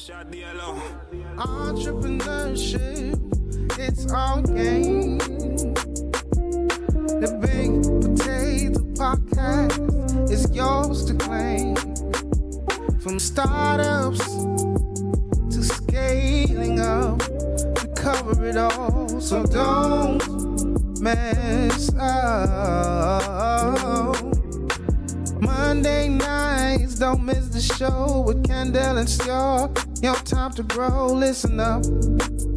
Entrepreneurship, it's all game. The Big Potato Podcast is yours to claim. From startups to scaling up, we cover it all. So don't mess up. Monday nights, don't miss the show with Kendell and Stuart. Your time to grow, listen up,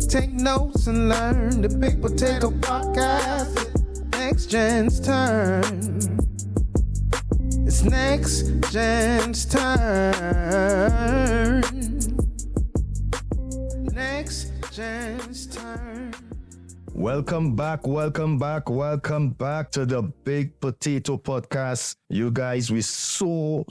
take notes and learn. The Big Potato Podcast, next gen's turn. It's next gen's turn. Next gen's turn. Welcome back to the Big Potato Podcast. You guys, we're so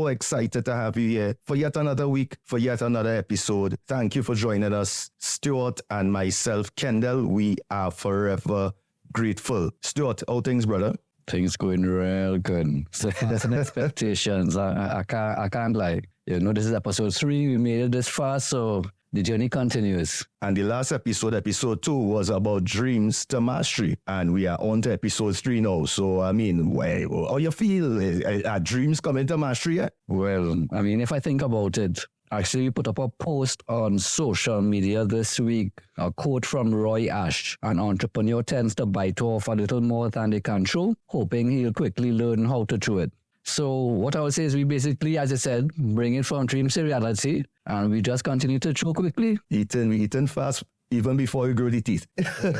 excited to have you here for yet another week, for yet another episode. Thank you for joining us. Stuart and myself, Kendell, we are forever grateful. Stuart, how things, brother? Things going real good. So that's an expectations. I can't lie. You know, this is episode 3. We made it this far, so the journey continues. And the last episode 2, was about dreams to mastery. And we are on to episode 3 now. So, I mean, how you feel? Are dreams coming to mastery yet? Well, I mean, if I think about it, actually, we put up a post on social media this week, a quote from Roy Ash. An entrepreneur tends to bite off a little more than they can chew, hoping he'll quickly learn how to chew it. So what I would say is we basically, as I said, bring it from dreams to reality, and we just continue to chew quickly. Eating fast, even before you grow the teeth.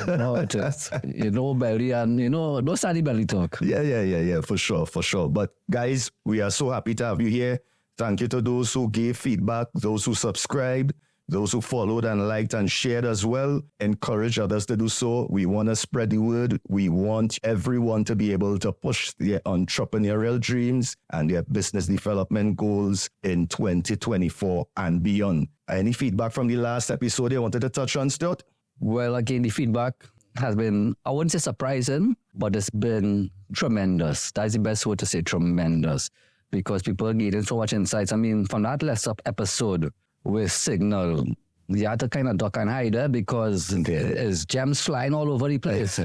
No, it is. Belly and, no sandy belly talk. Yeah, for sure. But guys, we are so happy to have you here. Thank you to those who gave feedback, those who subscribed, those who followed and liked and shared as well. Encourage others to do so. We want to spread the word. We want everyone to be able to push their entrepreneurial dreams and their business development goals in 2024 and beyond. Any feedback from the last episode you wanted to touch on, Stuart? Well, again, the feedback has been, I wouldn't say surprising, but it's been tremendous. That's the best word to say, tremendous. Because people are getting so much insights. I mean, from that last episode with Signal, you had to kind of duck and hide there because there's gems flying all over the place.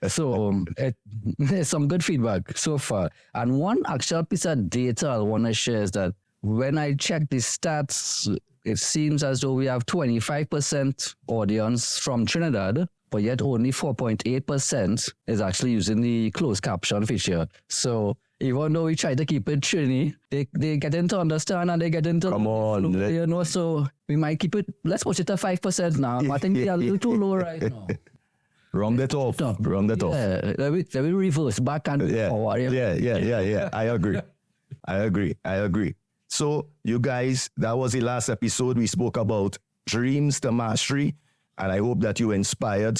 So there's some good feedback so far. And one actual piece of data I want to share is that when I check the stats, it seems as though we have 25% audience from Trinidad, but yet only 4.8% is actually using the closed caption feature. So even though we try to keep it Trini, they get into understand and they get into... Come on. So we might keep it... Let's push it to 5% now. I think we are a little too low right now. Round it off. Yeah, let me reverse back and forward. Yeah. I agree. So, you guys, that was the last episode. We spoke about dreams to mastery, and I hope that you inspired in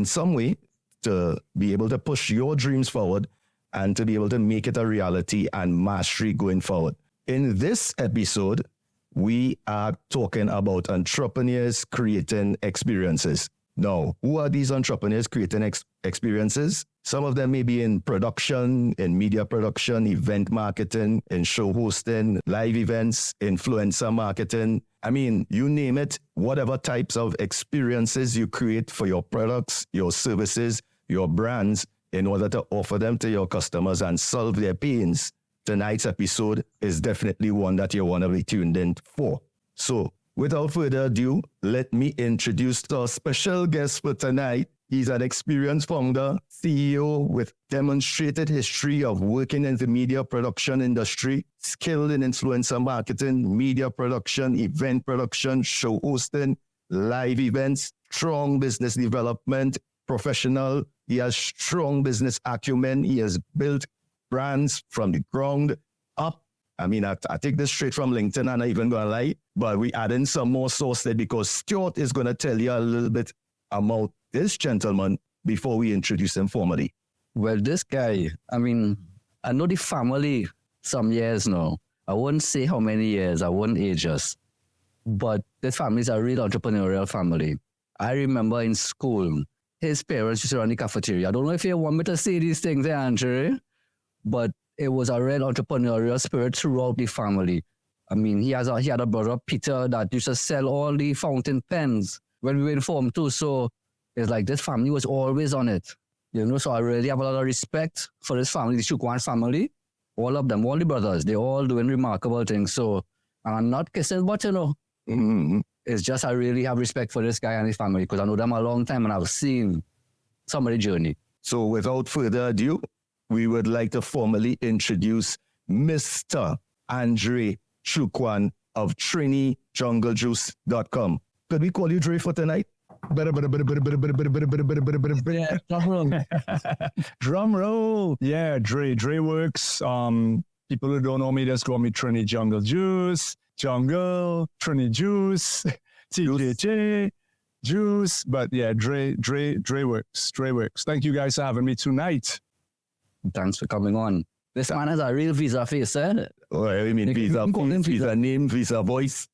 some way to be able to push your dreams forward and to be able to make it a reality and mastery going forward. In this episode, we are talking about entrepreneurs creating experiences. Now, who are these entrepreneurs creating experiences? Some of them may be in production, in media production, event marketing, in show hosting, live events, influencer marketing. I mean, you name it, whatever types of experiences you create for your products, your services, your brands, in order to offer them to your customers and solve their pains. Tonight's episode is definitely one that you want to be tuned in for. So, without further ado, let me introduce our special guest for tonight. He's an experienced founder, CEO with demonstrated history of working in the media production industry, skilled in influencer marketing, media production, event production, show hosting, live events, strong business development, professional. He has strong business acumen. He has built brands from the ground up. I mean, I take this straight from LinkedIn, and I'm not even going to lie, but we add in some more source there because Stuart is going to tell you a little bit about this gentleman before we introduce him formally. Well, this guy, I mean, I know the family some years now. I wouldn't say how many years, I wouldn't age us, but this family is a real entrepreneurial family. I remember in school, his parents used to run the cafeteria. I don't know if you want me to say these things, Andre, but it was a real entrepreneurial spirit throughout the family. I mean, he had a brother, Peter, that used to sell all the fountain pens when we were informed too. So it's like this family was always on it. So I really have a lot of respect for this family, the Choo Quan family. All of them, all the brothers, they're all doing remarkable things. So I'm not kissing, but it's just I really have respect for this guy and his family because I know them a long time and I've seen some of the journey. So without further ado, we would like to formally introduce Mr. Andre Choo Quan of TriniJungleJuice.com. Could we call you Dre for tonight? Yeah, drum roll. Yeah, Dre works. People who don't know me just call me Trini Jungle Juice, Jungle, Trini Juice, TJJ, Juice. But yeah, Dre works. Thank you guys for having me tonight. Thanks for coming on. This man has a real visa face, eh? Oh, I mean, visa name, visa voice.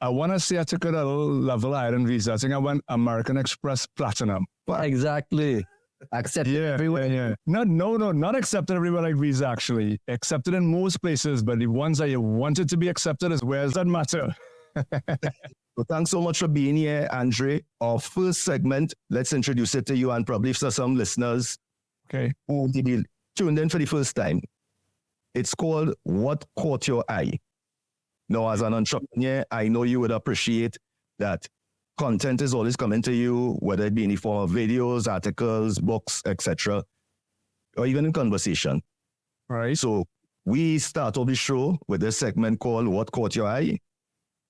I want to say I took a level higher than Visa. I think I went American Express Platinum. Exactly. Accepted everywhere. Yeah. Not accepted everywhere like Visa, actually. Accepted in most places, but the ones that you wanted to be accepted is where does that matter? So thanks so much for being here, Andre. Our first segment, let's introduce it to you and probably for some listeners who tuned in for the first time. It's called What Caught Your Eye? Now, as an entrepreneur, I know you would appreciate that content is always coming to you, whether it be in the form of videos, articles, books, etc., or even in conversation. Right. So we start off the show with this segment called What Caught Your Eye?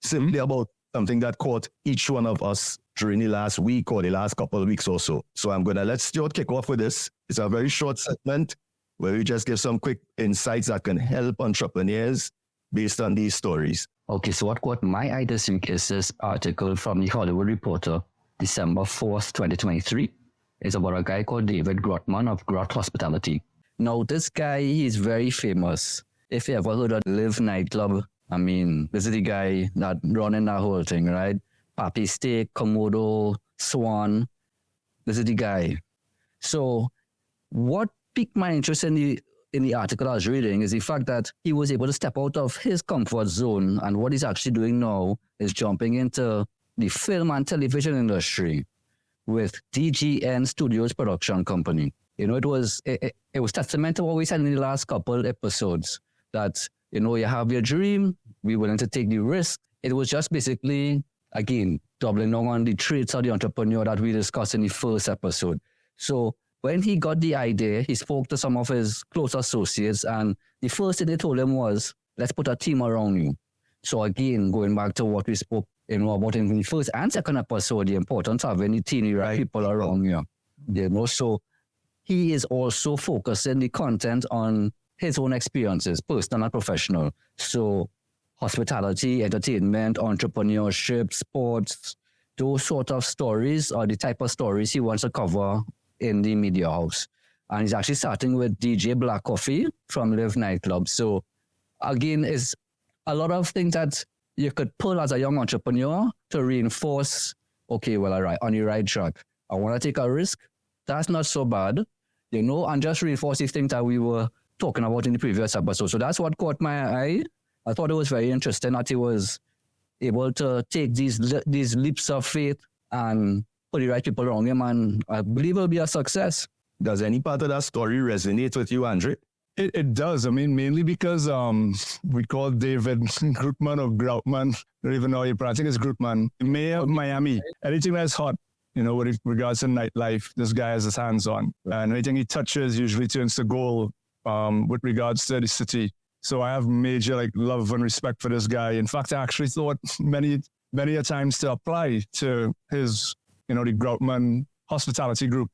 Simply about something that caught each one of us during the last week or the last couple of weeks or so. So I'm going to let Stuart kick off with this. It's a very short segment where we just give some quick insights that can help entrepreneurs based on these stories. Okay, so what caught my eye this week is this article from the Hollywood Reporter, December 4th, 2023. It's about a guy called David Grutman of Grut Hospitality. Now, this guy, he's very famous. If you ever heard of Live nightclub, I mean, this is the guy that running that whole thing, right? Papi Steak, Komodo, Swan. This is the guy. So what piqued my interest in the article I was reading is the fact that he was able to step out of his comfort zone, and what he's actually doing now is jumping into the film and television industry with DGN Studios production company. It was testament to what we said in the last couple episodes, that, you have your dream, we're willing to take the risk. It was just basically, again, doubling down on the traits of the entrepreneur that we discussed in the first episode. So when he got the idea, he spoke to some of his close associates, and the first thing they told him was, let's put a team around you. So again, going back to what we spoke about in the first and second episode, the importance of having the team, right, people around you. So he is also focusing the content on his own experiences, personal and professional. So hospitality, entertainment, entrepreneurship, sports, those sort of stories are the type of stories he wants to cover in the media house. And he's actually starting with DJ Black Coffee from Live Nightclub. So again, it's a lot of things that you could pull as a young entrepreneur to reinforce, okay, well, all right, on the right track. I want to take a risk. That's not so bad, and just reinforce these things that we were talking about in the previous episode. So that's what caught my eye. I thought it was very interesting that he was able to take these leaps of faith and put the right people around him, and I believe it'll be a success. Does any part of that story resonate with you, Andre? It does. I mean, mainly because we call David Grutman or Groutman. I don't even know how you pronounce it. It's Grutman. Mayor of Miami. Anything that's hot, with regards to nightlife, this guy has his hands on. And anything he touches usually turns to gold with regards to the city. So I have major love and respect for this guy. In fact, I actually thought many a times to apply to his, the Groutman Hospitality Group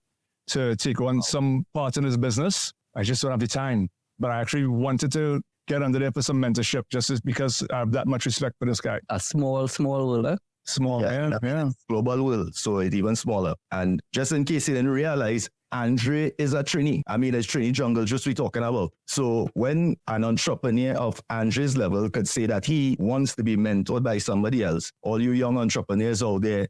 to take on some part in his business. I just don't have the time. But I actually wanted to get under there for some mentorship just because I have that much respect for this guy. A small world, eh? Small, yeah. Global world, so it's even smaller. And just in case you didn't realize, Andre is a Trini. I mean, it's Trini Jungle Juice we're talking about. So when an entrepreneur of Andre's level could say that he wants to be mentored by somebody else, all you young entrepreneurs out there,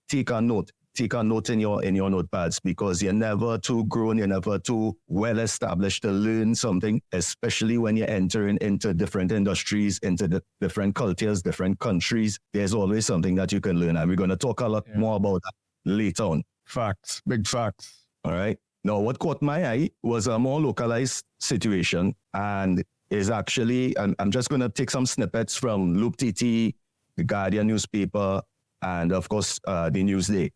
take a note. take a note in your notepads, because you're never too grown, you're never too well established to learn something, especially when you're entering into different industries, into different cultures, different countries. There's always something that you can learn. And we're going to talk a lot more about that later on. Facts, big facts. All right. Now, what caught my eye was a more localized situation, and is actually, and I'm just going to take some snippets from Loop TT, the Guardian newspaper, and of course, the Newsday.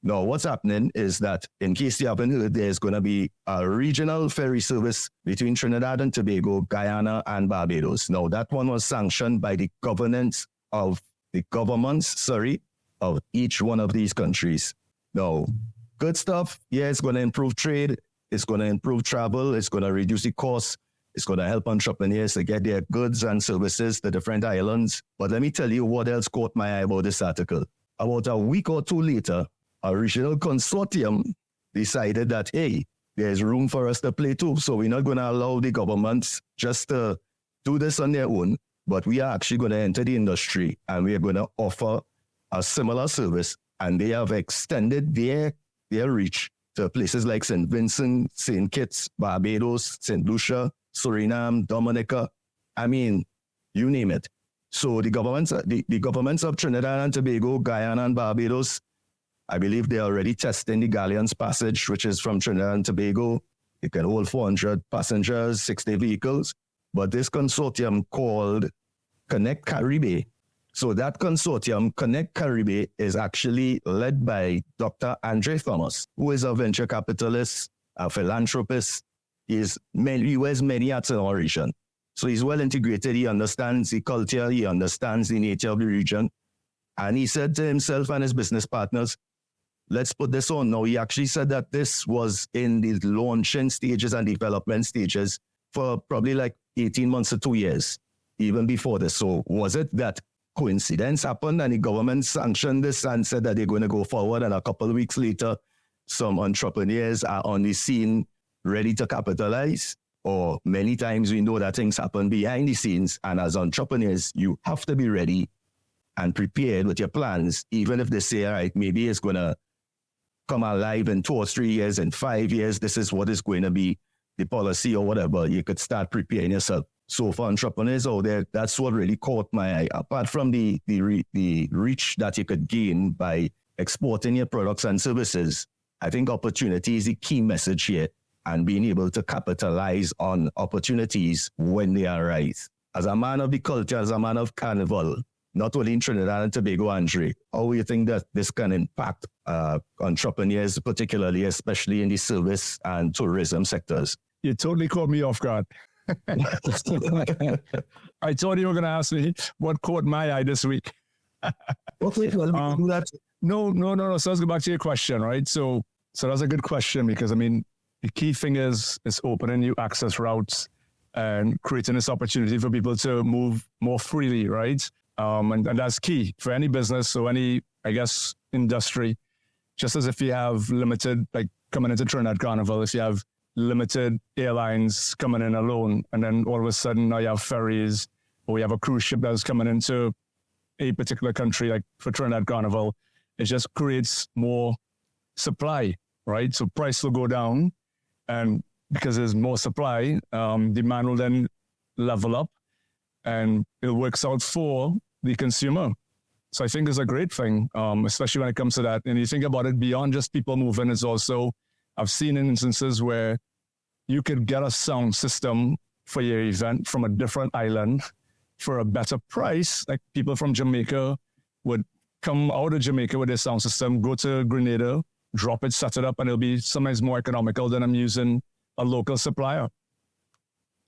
Now, what's happening is that, in case you haven't heard, there's going to be a regional ferry service between Trinidad and Tobago, Guyana, and Barbados. Now, that one was sanctioned by the governments of each one of these countries. Now, good stuff. Yeah, it's going to improve trade. It's going to improve travel. It's going to reduce the cost. It's going to help entrepreneurs to get their goods and services to different islands. But let me tell you what else caught my eye about this article. About a week or two later, a regional consortium decided that, hey, there's room for us to play too. So we're not going to allow the governments just to do this on their own, but we are actually going to enter the industry and we are going to offer a similar service. And they have extended their reach to places like St. Vincent, St. Kitts, Barbados, St. Lucia, Suriname, Dominica. I mean, you name it. So the governments of Trinidad and Tobago, Guyana and Barbados, I believe they're already testing the Galleon's Passage, which is from Trinidad and Tobago. It can hold 400 passengers, 60 vehicles. But this consortium called Connect Caribe. So that consortium, Connect Caribe, is actually led by Dr. Andre Thomas, who is a venture capitalist, a philanthropist. He wears many hats in our region. So he's well integrated. He understands the culture. He understands the nature of the region. And he said to himself and his business partners, let's put this on. Now, he actually said that this was in the launching stages and development stages for probably like 18 months to 2 years, even before this. So was it that coincidence happened and the government sanctioned this and said that they're going to go forward, and a couple of weeks later, some entrepreneurs are on the scene ready to capitalize? Or many times we know that things happen behind the scenes, and as entrepreneurs, you have to be ready and prepared with your plans, even if they say, all right, maybe it's going to come alive in 2 or 3 years, in 5 years, this is what is going to be the policy or whatever. You could start preparing yourself. So for entrepreneurs out there, that's what really caught my eye. Apart from the reach that you could gain by exporting your products and services, I think opportunity is the key message here, and being able to capitalize on opportunities when they arise. As a man of the culture, as a man of Carnival, not only in Trinidad and Tobago, Andre, how do you think that this can impact entrepreneurs, particularly, especially in the service and tourism sectors? You totally caught me off guard. I thought you were going to ask me what caught my eye this week. Okay, well, do that. No. So let's go back to your question, right? So that's a good question, because, I mean, the key thing is opening new access routes and creating this opportunity for people to move more freely, right? And that's key for any business or any, I guess, industry. Just as if you have limited, like coming into Trinidad Carnival, if you have limited airlines coming in alone, and then all of a sudden now you have ferries, or you have a cruise ship that's coming into a particular country, like for Trinidad Carnival, it just creates more supply, right? So price will go down, and because there's more supply, demand will then level up, and it works out for the consumer. So I think it's a great thing, especially when it comes to that. And you think about it beyond just people moving, it's also, I've seen instances where you could get a sound system for your event from a different island for a better price. Like people from Jamaica would come out of Jamaica with their sound system, go to Grenada, drop it, set it up, and it'll be sometimes more economical than I'm using a local supplier.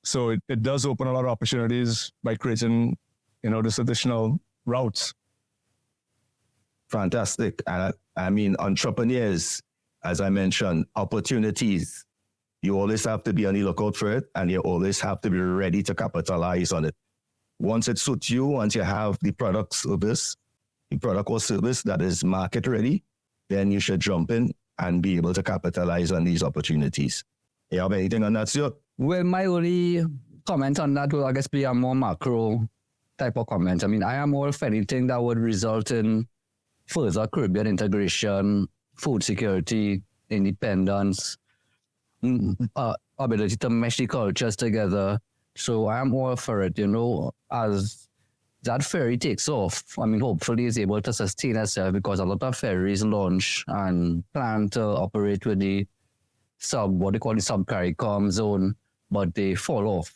So it does open a lot of opportunities by creating, this additional routes. Fantastic. I mean, entrepreneurs, as I mentioned, opportunities. You always have to be on the lookout for it, and you always have to be ready to capitalize on it. Once it suits you, once you have the product or service that is market ready, then you should jump in and be able to capitalize on these opportunities. You have anything on that, Stuart? Well, my only comment on that will, I guess, be a more macro type of comment. I mean, I am all for anything that would result in further Caribbean integration food security, independence, ability to mesh the cultures together. So I'm all for it, as that ferry takes off. I mean, hopefully it's able to sustain itself, because a lot of ferries launch and plan to operate with the what they call the sub-CARICOM zone, but they fall off.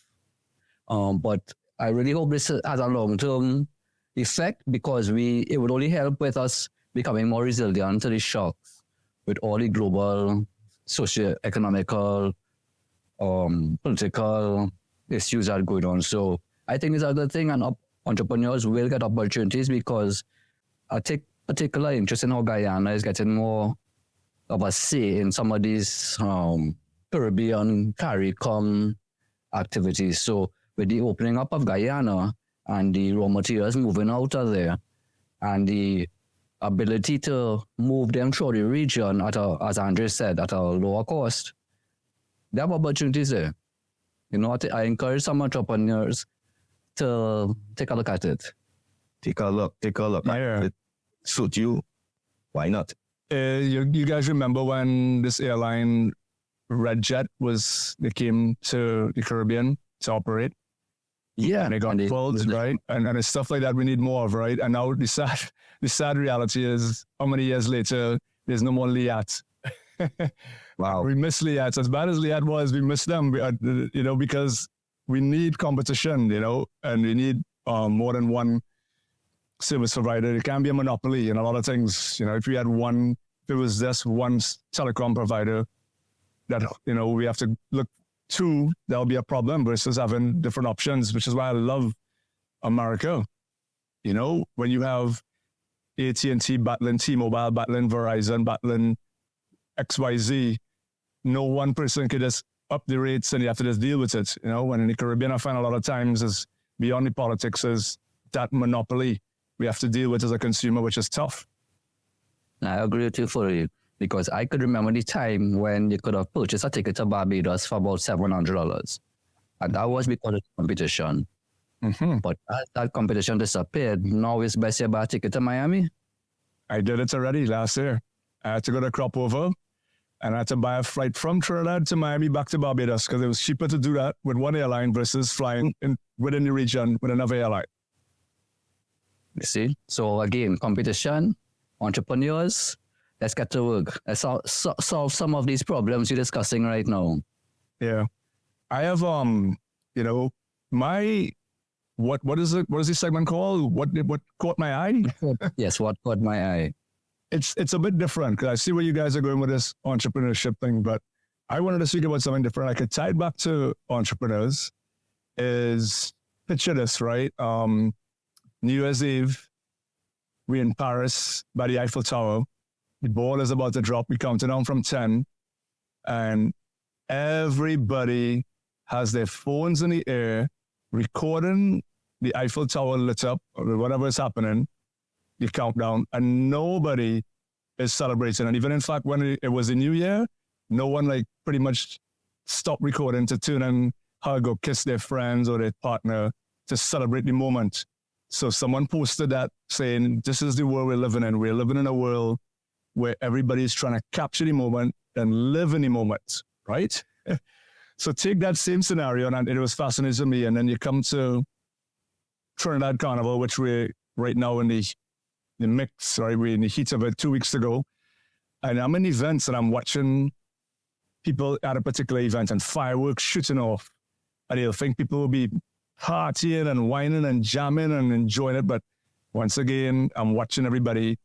But I really hope this has a long-term effect, because it would only help with us becoming more resilient to the shocks with all the global socio-economical, political issues that are going on. So I think it's a good thing, and entrepreneurs will get opportunities, because I take particular interest in how Guyana is getting more of a say in some of these Caribbean CARICOM activities. So with the opening up of Guyana and the raw materials moving out of there, and the ability to move them through the region as Andre said, at a lower cost, there are opportunities there. I encourage some entrepreneurs to take a look at it. Take a look. Yeah. It suit you. Why not? You guys remember when this airline, Red Jet, they came to the Caribbean to operate? Yeah. And they got pulled, right? And it's stuff like that we need more of, right? And now the sad reality is, how many years later, there's no more Liat. Wow. We miss Liat. As bad as Liat was, we miss them, because we need competition, and we need more than one service provider. It can be a monopoly in a lot of things. If it was just one telecom provider that, we have to look to, that'll be a problem versus having different options, which is why I love America. When you have AT&T battling T-Mobile, battling Verizon, battling XYZ, no one person could just up the rates and you have to just deal with it. When in the Caribbean, I find a lot of times is beyond the politics is that monopoly we have to deal with as a consumer, which is tough. I agree with you fully, because I could remember the time when you could have purchased a ticket to Barbados for about $700. And that was because of competition. Mm-hmm. But as that competition disappeared, now it's best you buy a ticket to Miami. I did it already last year. I had to go to crop over, and I had to buy a flight from Trinidad to Miami back to Barbados, because it was cheaper to do that with one airline versus flying within the region with another airline. You see? So again, competition, entrepreneurs, let's get to work. Let's solve some of these problems you're discussing right now. Yeah. I have, what is the segment called? What caught my eye? Yes, what caught my eye? It's a bit different, because I see where you guys are going with this entrepreneurship thing, but I wanted to speak about something different. I could tie it back to entrepreneurs. Picture this, right? New Year's Eve, we're in Paris by the Eiffel Tower. The ball is about to drop. We're counting down from 10, and everybody has their phones in the air, recording the Eiffel Tower lit up, or whatever is happening, the countdown, and nobody is celebrating. And even in fact, when it was the New Year, no one pretty much stopped recording to turn and hug or kiss their friends or their partner to celebrate the moment. So someone posted that saying, this is the world we're living in. We're living in a world where everybody's trying to capture the moment and live in the moment, right? So take that same scenario, and it was fascinating to me. And then you come to Trinidad Carnival, which we're right now in the mix, right? We're in the heat of it 2 weeks ago. And I'm in events and I'm watching people at a particular event and fireworks shooting off. And you'll think people will be partying and whining and jamming and enjoying it. But once again, I'm watching everybody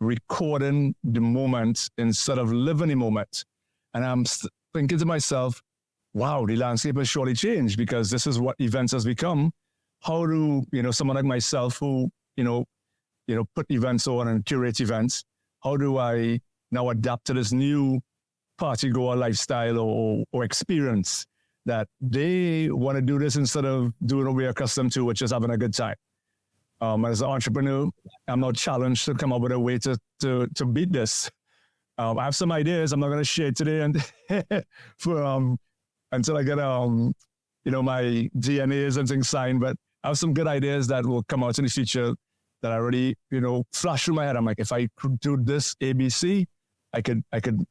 recording the moment instead of living the moment. And I'm thinking to myself, wow, the landscape has surely changed, because this is what events has become. How do, someone like myself who, put events on and curate events, how do I now adapt to this new party-goer lifestyle or experience that they want to do this instead of doing what we're accustomed to, which is having a good time? As an entrepreneur, I'm now challenged to come up with a way to beat this. I have some ideas I'm not going to share today and until I get my DNAs and things signed, but I have some good ideas that will come out in the future that I already flash through my head. I'm like, if I could do this ABC, I could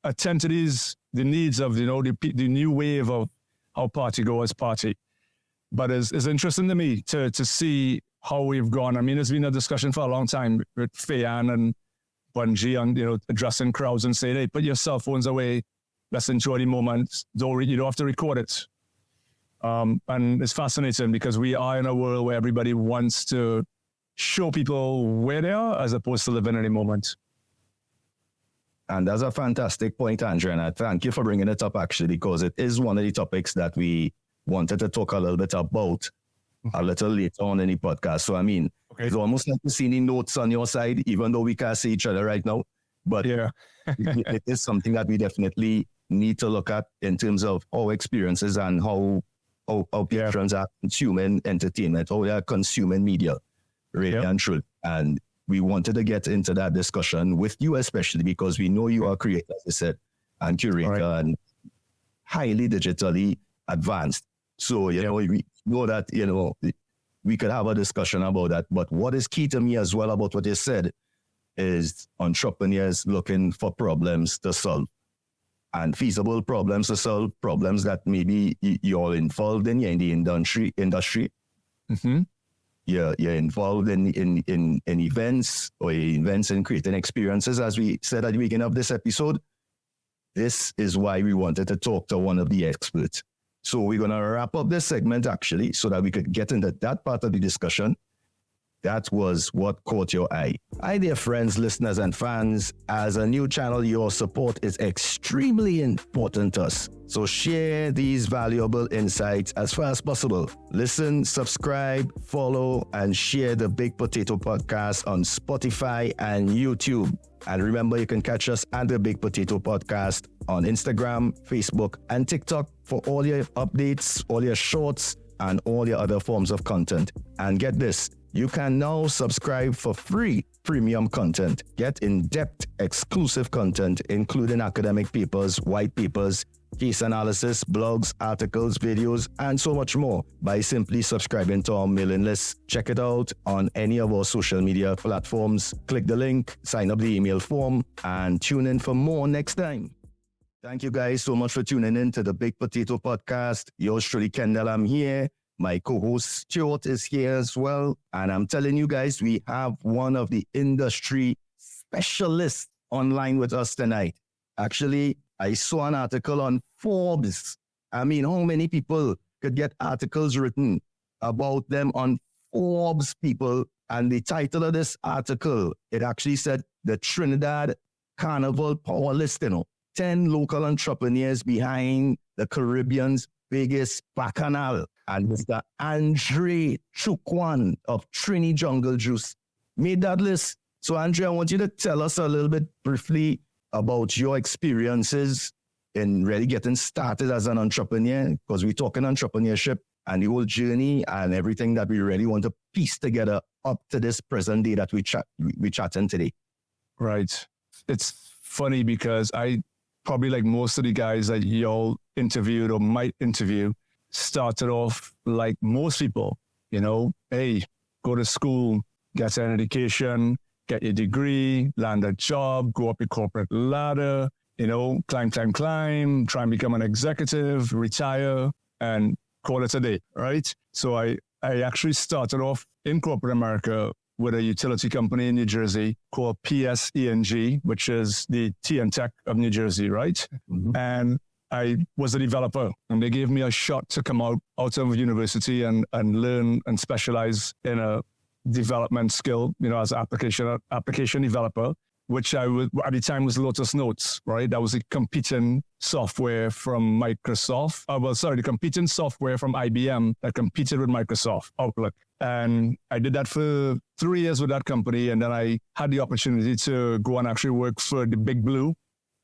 attend to the needs of, the new wave of how partygoers party. But it's interesting to me to see how we've gone. I mean, there's been a discussion for a long time with Fayan and Bungie on, addressing crowds and saying, hey, put your cell phones away. Let's enjoy the moment. You don't have to record it. And it's fascinating because we are in a world where everybody wants to show people where they are as opposed to living in the moment. And that's a fantastic point, Andre, and I thank you for bringing it up, actually, because it is one of the topics that we wanted to talk a little bit about a little later on in the podcast. So, I mean, It's almost like you see any notes on your side, even though we can't see each other right now. But yeah, it is something that we definitely need to look at in terms of our experiences and how patrons are consuming entertainment, how they are consuming media, really and truly. And we wanted to get into that discussion with you, especially because we know you are a creator, as I said, and curator, and highly digitally advanced. So, we know that, we could have a discussion about that. But what is key to me as well about what you said is entrepreneurs looking for problems to solve, and feasible problems to solve, problems that maybe you're involved in, you're in the industry. Mm-hmm. You're involved in events, or events and creating experiences, as we said at the beginning of this episode. This is why we wanted to talk to one of the experts. So we're going to wrap up this segment, actually, so that we could get into that part of the discussion. That was what caught your eye. Hi, dear friends, listeners, and fans. As a new channel, your support is extremely important to us. So share these valuable insights as far as possible. Listen, subscribe, follow, and share the Big Potato Podcast on Spotify and YouTube. And remember, you can catch us at the Big Potato Podcast on Instagram, Facebook, and TikTok for all your updates, all your shorts, and all your other forms of content. And get this, you can now subscribe for free premium content. Get in-depth exclusive content, including academic papers, white papers, case analysis, blogs, articles, videos, and so much more by simply subscribing to our mailing list. Check it out on any of our social media platforms. Click the link, sign up the email form, and tune in for more next time. Thank you guys so much for tuning in to the Big Potato Podcast. Yours truly, Kendell, I'm here. My co-host Stuart is here as well. And I'm telling you guys, we have one of the industry specialists online with us tonight. Actually, I saw an article on Forbes. I mean, how many people could get articles written about them on Forbes, people? And the title of this article, it actually said the Trinidad Carnival Power List, 10 local entrepreneurs behind the Caribbean's biggest bacchanal. And Mr. Andre Choo Quan of Trini Jungle Juice made that list. So, Andre, I want you to tell us a little bit briefly about your experiences in really getting started as an entrepreneur, because we're talking entrepreneurship and the whole journey and everything that we really want to piece together up to this present day that we're chatting today. Right. It's funny because I probably, like most of the guys that y'all interviewed or might interview, started off like most people, hey, go to school, get an education, get your degree, land a job, go up your corporate ladder, climb, try and become an executive, retire, and call it a day, right? So I actually started off in corporate America with a utility company in New Jersey called PSENG, which is the Tea and Tech of New Jersey, right? Mm-hmm. And I was a developer, and they gave me a shot to come out of university and learn and specialize in a development skill, as an application developer, which I would, at the time was Lotus Notes, right? That was a competing software from Microsoft. The competing software from IBM that competed with Microsoft Outlook. And I did that for 3 years with that company. And then I had the opportunity to go and actually work for the Big Blue,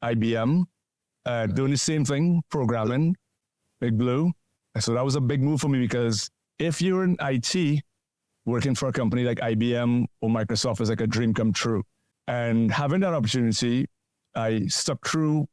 IBM, doing the same thing, programming, Big Blue. So that was a big move for me, because if you're in IT, working for a company like IBM or Microsoft is like a dream come true. And having that opportunity, I stuck through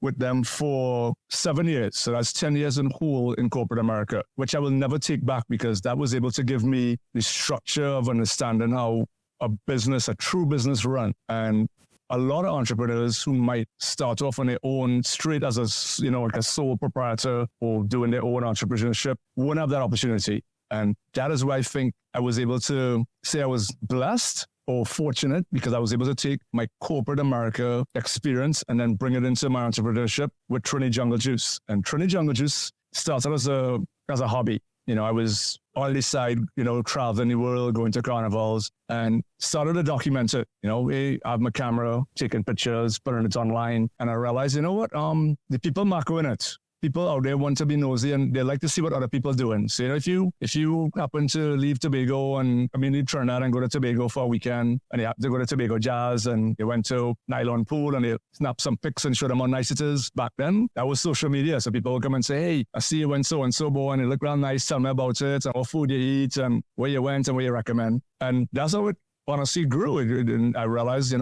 with them for 7 years. So that's 10 years in whole in corporate America, which I will never take back, because that was able to give me the structure of understanding how a true business run. And a lot of entrepreneurs who might start off on their own straight as a, like a sole proprietor or doing their own entrepreneurship won't have that opportunity. And that is why I think I was able to say I was blessed or fortunate, because I was able to take my corporate America experience and then bring it into my entrepreneurship with Trini Jungle Juice. And Trini Jungle Juice started as a hobby. I was on the side, traveling the world, going to carnivals, and started to document it. I have my camera, taking pictures, putting it online. And I realized, the people macro in it. People out there want to be nosy and they like to see what other people are doing. So, if you happen to leave Tobago and leave Trinidad and go to Tobago for a weekend, and you have to go to Tobago Jazz, and they went to Nylon Pool and they snap some pics and show them how nice it is. Back then, that was social media. So people would come and say, hey, I see you went so-and-so, boy, and it looked real nice. Tell me about it, and what food you eat, and where you went and where you recommend. And that's how it honestly grew. And I realized,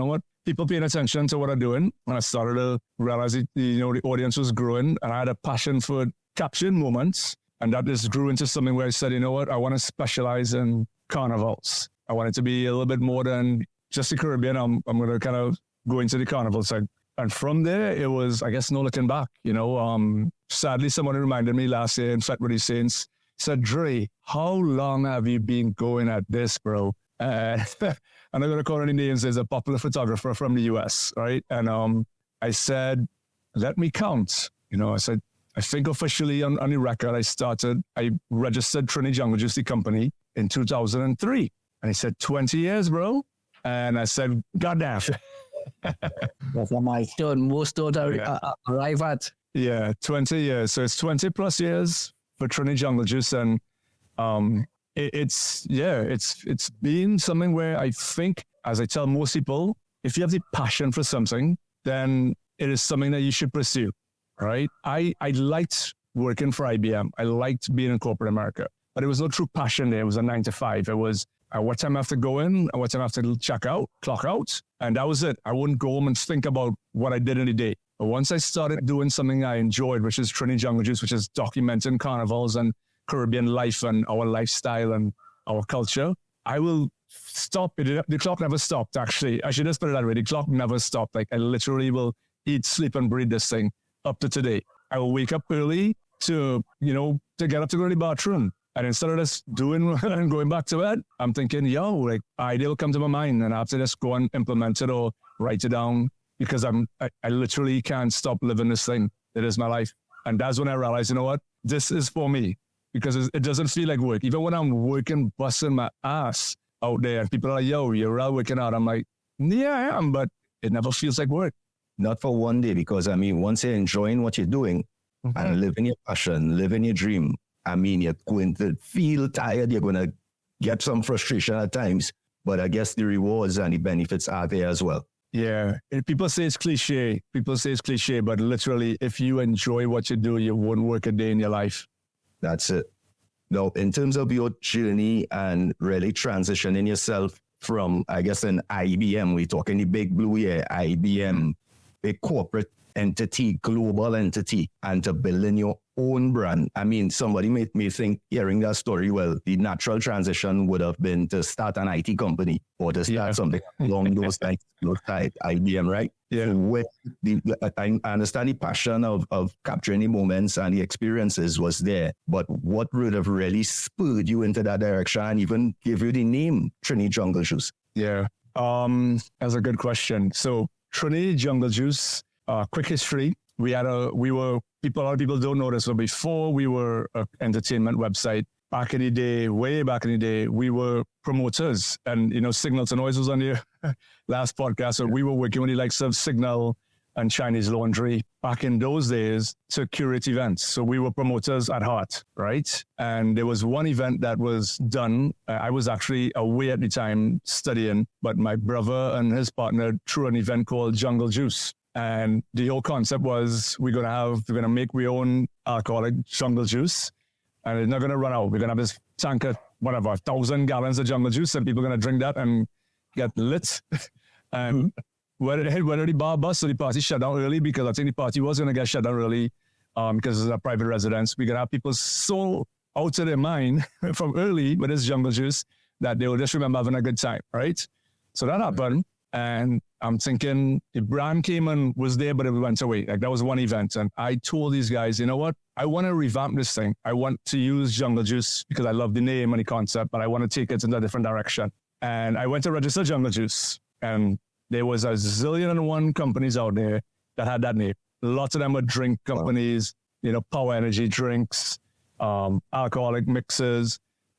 people paying attention to what I'm doing. And I started to realize, the audience was growing, and I had a passion for capturing moments. And that just grew into something where I said, I want to specialize in carnivals. I want it to be a little bit more than just the Caribbean. I'm going to kind of go into the carnival side. And from there, it was, I guess, no looking back. Sadly, someone reminded me last year in Fete with the Saints, said, Dre, how long have you been going at this, bro? I'm not going to call any names. There's a popular photographer from the US, right? And I said, let me count. I said, I think officially on the record, I registered Trini Jungle Juice, the company, in 2003. And he said, 20 years, bro. And I said, goddamn. That's a milestone most don't arrive at. Yeah, 20 years. So it's 20 plus years for Trini Jungle Juice. And it's been something where I think, as I tell most people, if you have the passion for something, then it is something that you should pursue, right? I liked working for IBM. I liked being in corporate America, but it was no true passion there. It was a 9 to 5. It was what time I have to go in and what time I have to clock out. And that was it. I wouldn't go home and think about what I did in the day. But once I started doing something I enjoyed, which is Trini Jungle Juice, which is documenting carnivals and Caribbean life and our lifestyle and our culture, I will stop. The clock never stopped, actually. I should just put it that way. The clock never stopped. Like, I literally will eat, sleep, and breathe this thing up to today. I will wake up early to get up to go to the bathroom. And instead of just doing and going back to bed, I'm thinking, idea will come to my mind, and I have to just go and implement it or write it down, because I literally can't stop living this thing. It is my life. And that's when I realized, this is for me. Because it doesn't feel like work. Even when I'm working, busting my ass out there, and people are like, yo, you're real working out. I'm like, yeah, I am, but it never feels like work. Not for one day, because once you're enjoying what you're doing and living your passion, living your dream, you're going to feel tired. You're going to get some frustration at times, but I guess the rewards and the benefits are there as well. Yeah. People say it's cliche, but literally, if you enjoy what you do, you won't work a day in your life. That's it. Now, in terms of your journey and really transitioning yourself from, I guess, an IBM, we're talking the big blue here, IBM, a corporate entity, global entity, and to building your own brand. Somebody may think, hearing that story, well, the natural transition would have been to start an IT company or to start something along those lines, IBM, right? Yeah. I understand the passion of capturing the moments and the experiences was there, but what would have really spurred you into that direction and even give you the name Trini Jungle Juice? Yeah, that's a good question. So Trini Jungle Juice, quick history. A lot of people don't know this, but before we were an entertainment website, way back in the day, we were promoters, and Signal to Noise was on your last podcast. So we were working with the likes of Signal and Chinese Laundry back in those days to curate events. So we were promoters at heart, right? And there was one event that was done. I was actually away at the time studying, but my brother and his partner threw an event called Jungle Juice. And the whole concept was we're going to make our own alcoholic jungle juice, and it's not going to run out. We're going to have this tank of 1,000 gallons of jungle juice, and people are going to drink that and get lit. And whether the bar bust or the party shut down early, because I think the party was going to get shut down early because it's a private residence, we're going to have people so out of their mind from early with this jungle juice that they will just remember having a good time, right? So that happened. And I'm thinking the brand came and was there, but it went away. Like that was one event. And I told these guys, you know what? I want to revamp this thing. I want to use Jungle Juice because I love the name and the concept, but I want to take it in a different direction. And I went to register Jungle Juice, and there was a zillion and one companies out there that had that name. Lots of them were drink companies, you know, power energy drinks, alcoholic mixes,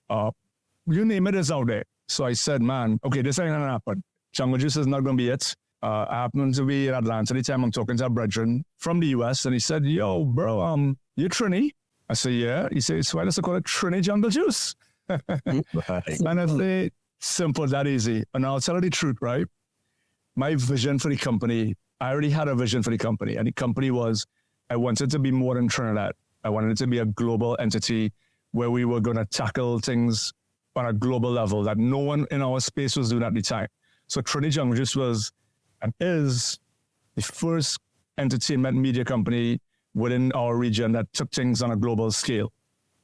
you name it is out there. So I said, man, okay, this ain't gonna happen. Jungle Juice is not gonna be it. I happened to be in Atlanta the time I'm talking to a brethren from the US, and he said, yo, bro, you Trini? I said, yeah. He said, so why does it call it Trini Jungle Juice? And I say, simple, that easy. And I'll tell you the truth, right? My vision for the company, I already had a vision for the company, and the company was, I wanted to be more than Trinidad. I wanted it to be a global entity where we were going to tackle things on a global level that no one in our space was doing at the time. So Trini Jungle Juice was and is the first entertainment media company within our region that took things on a global scale,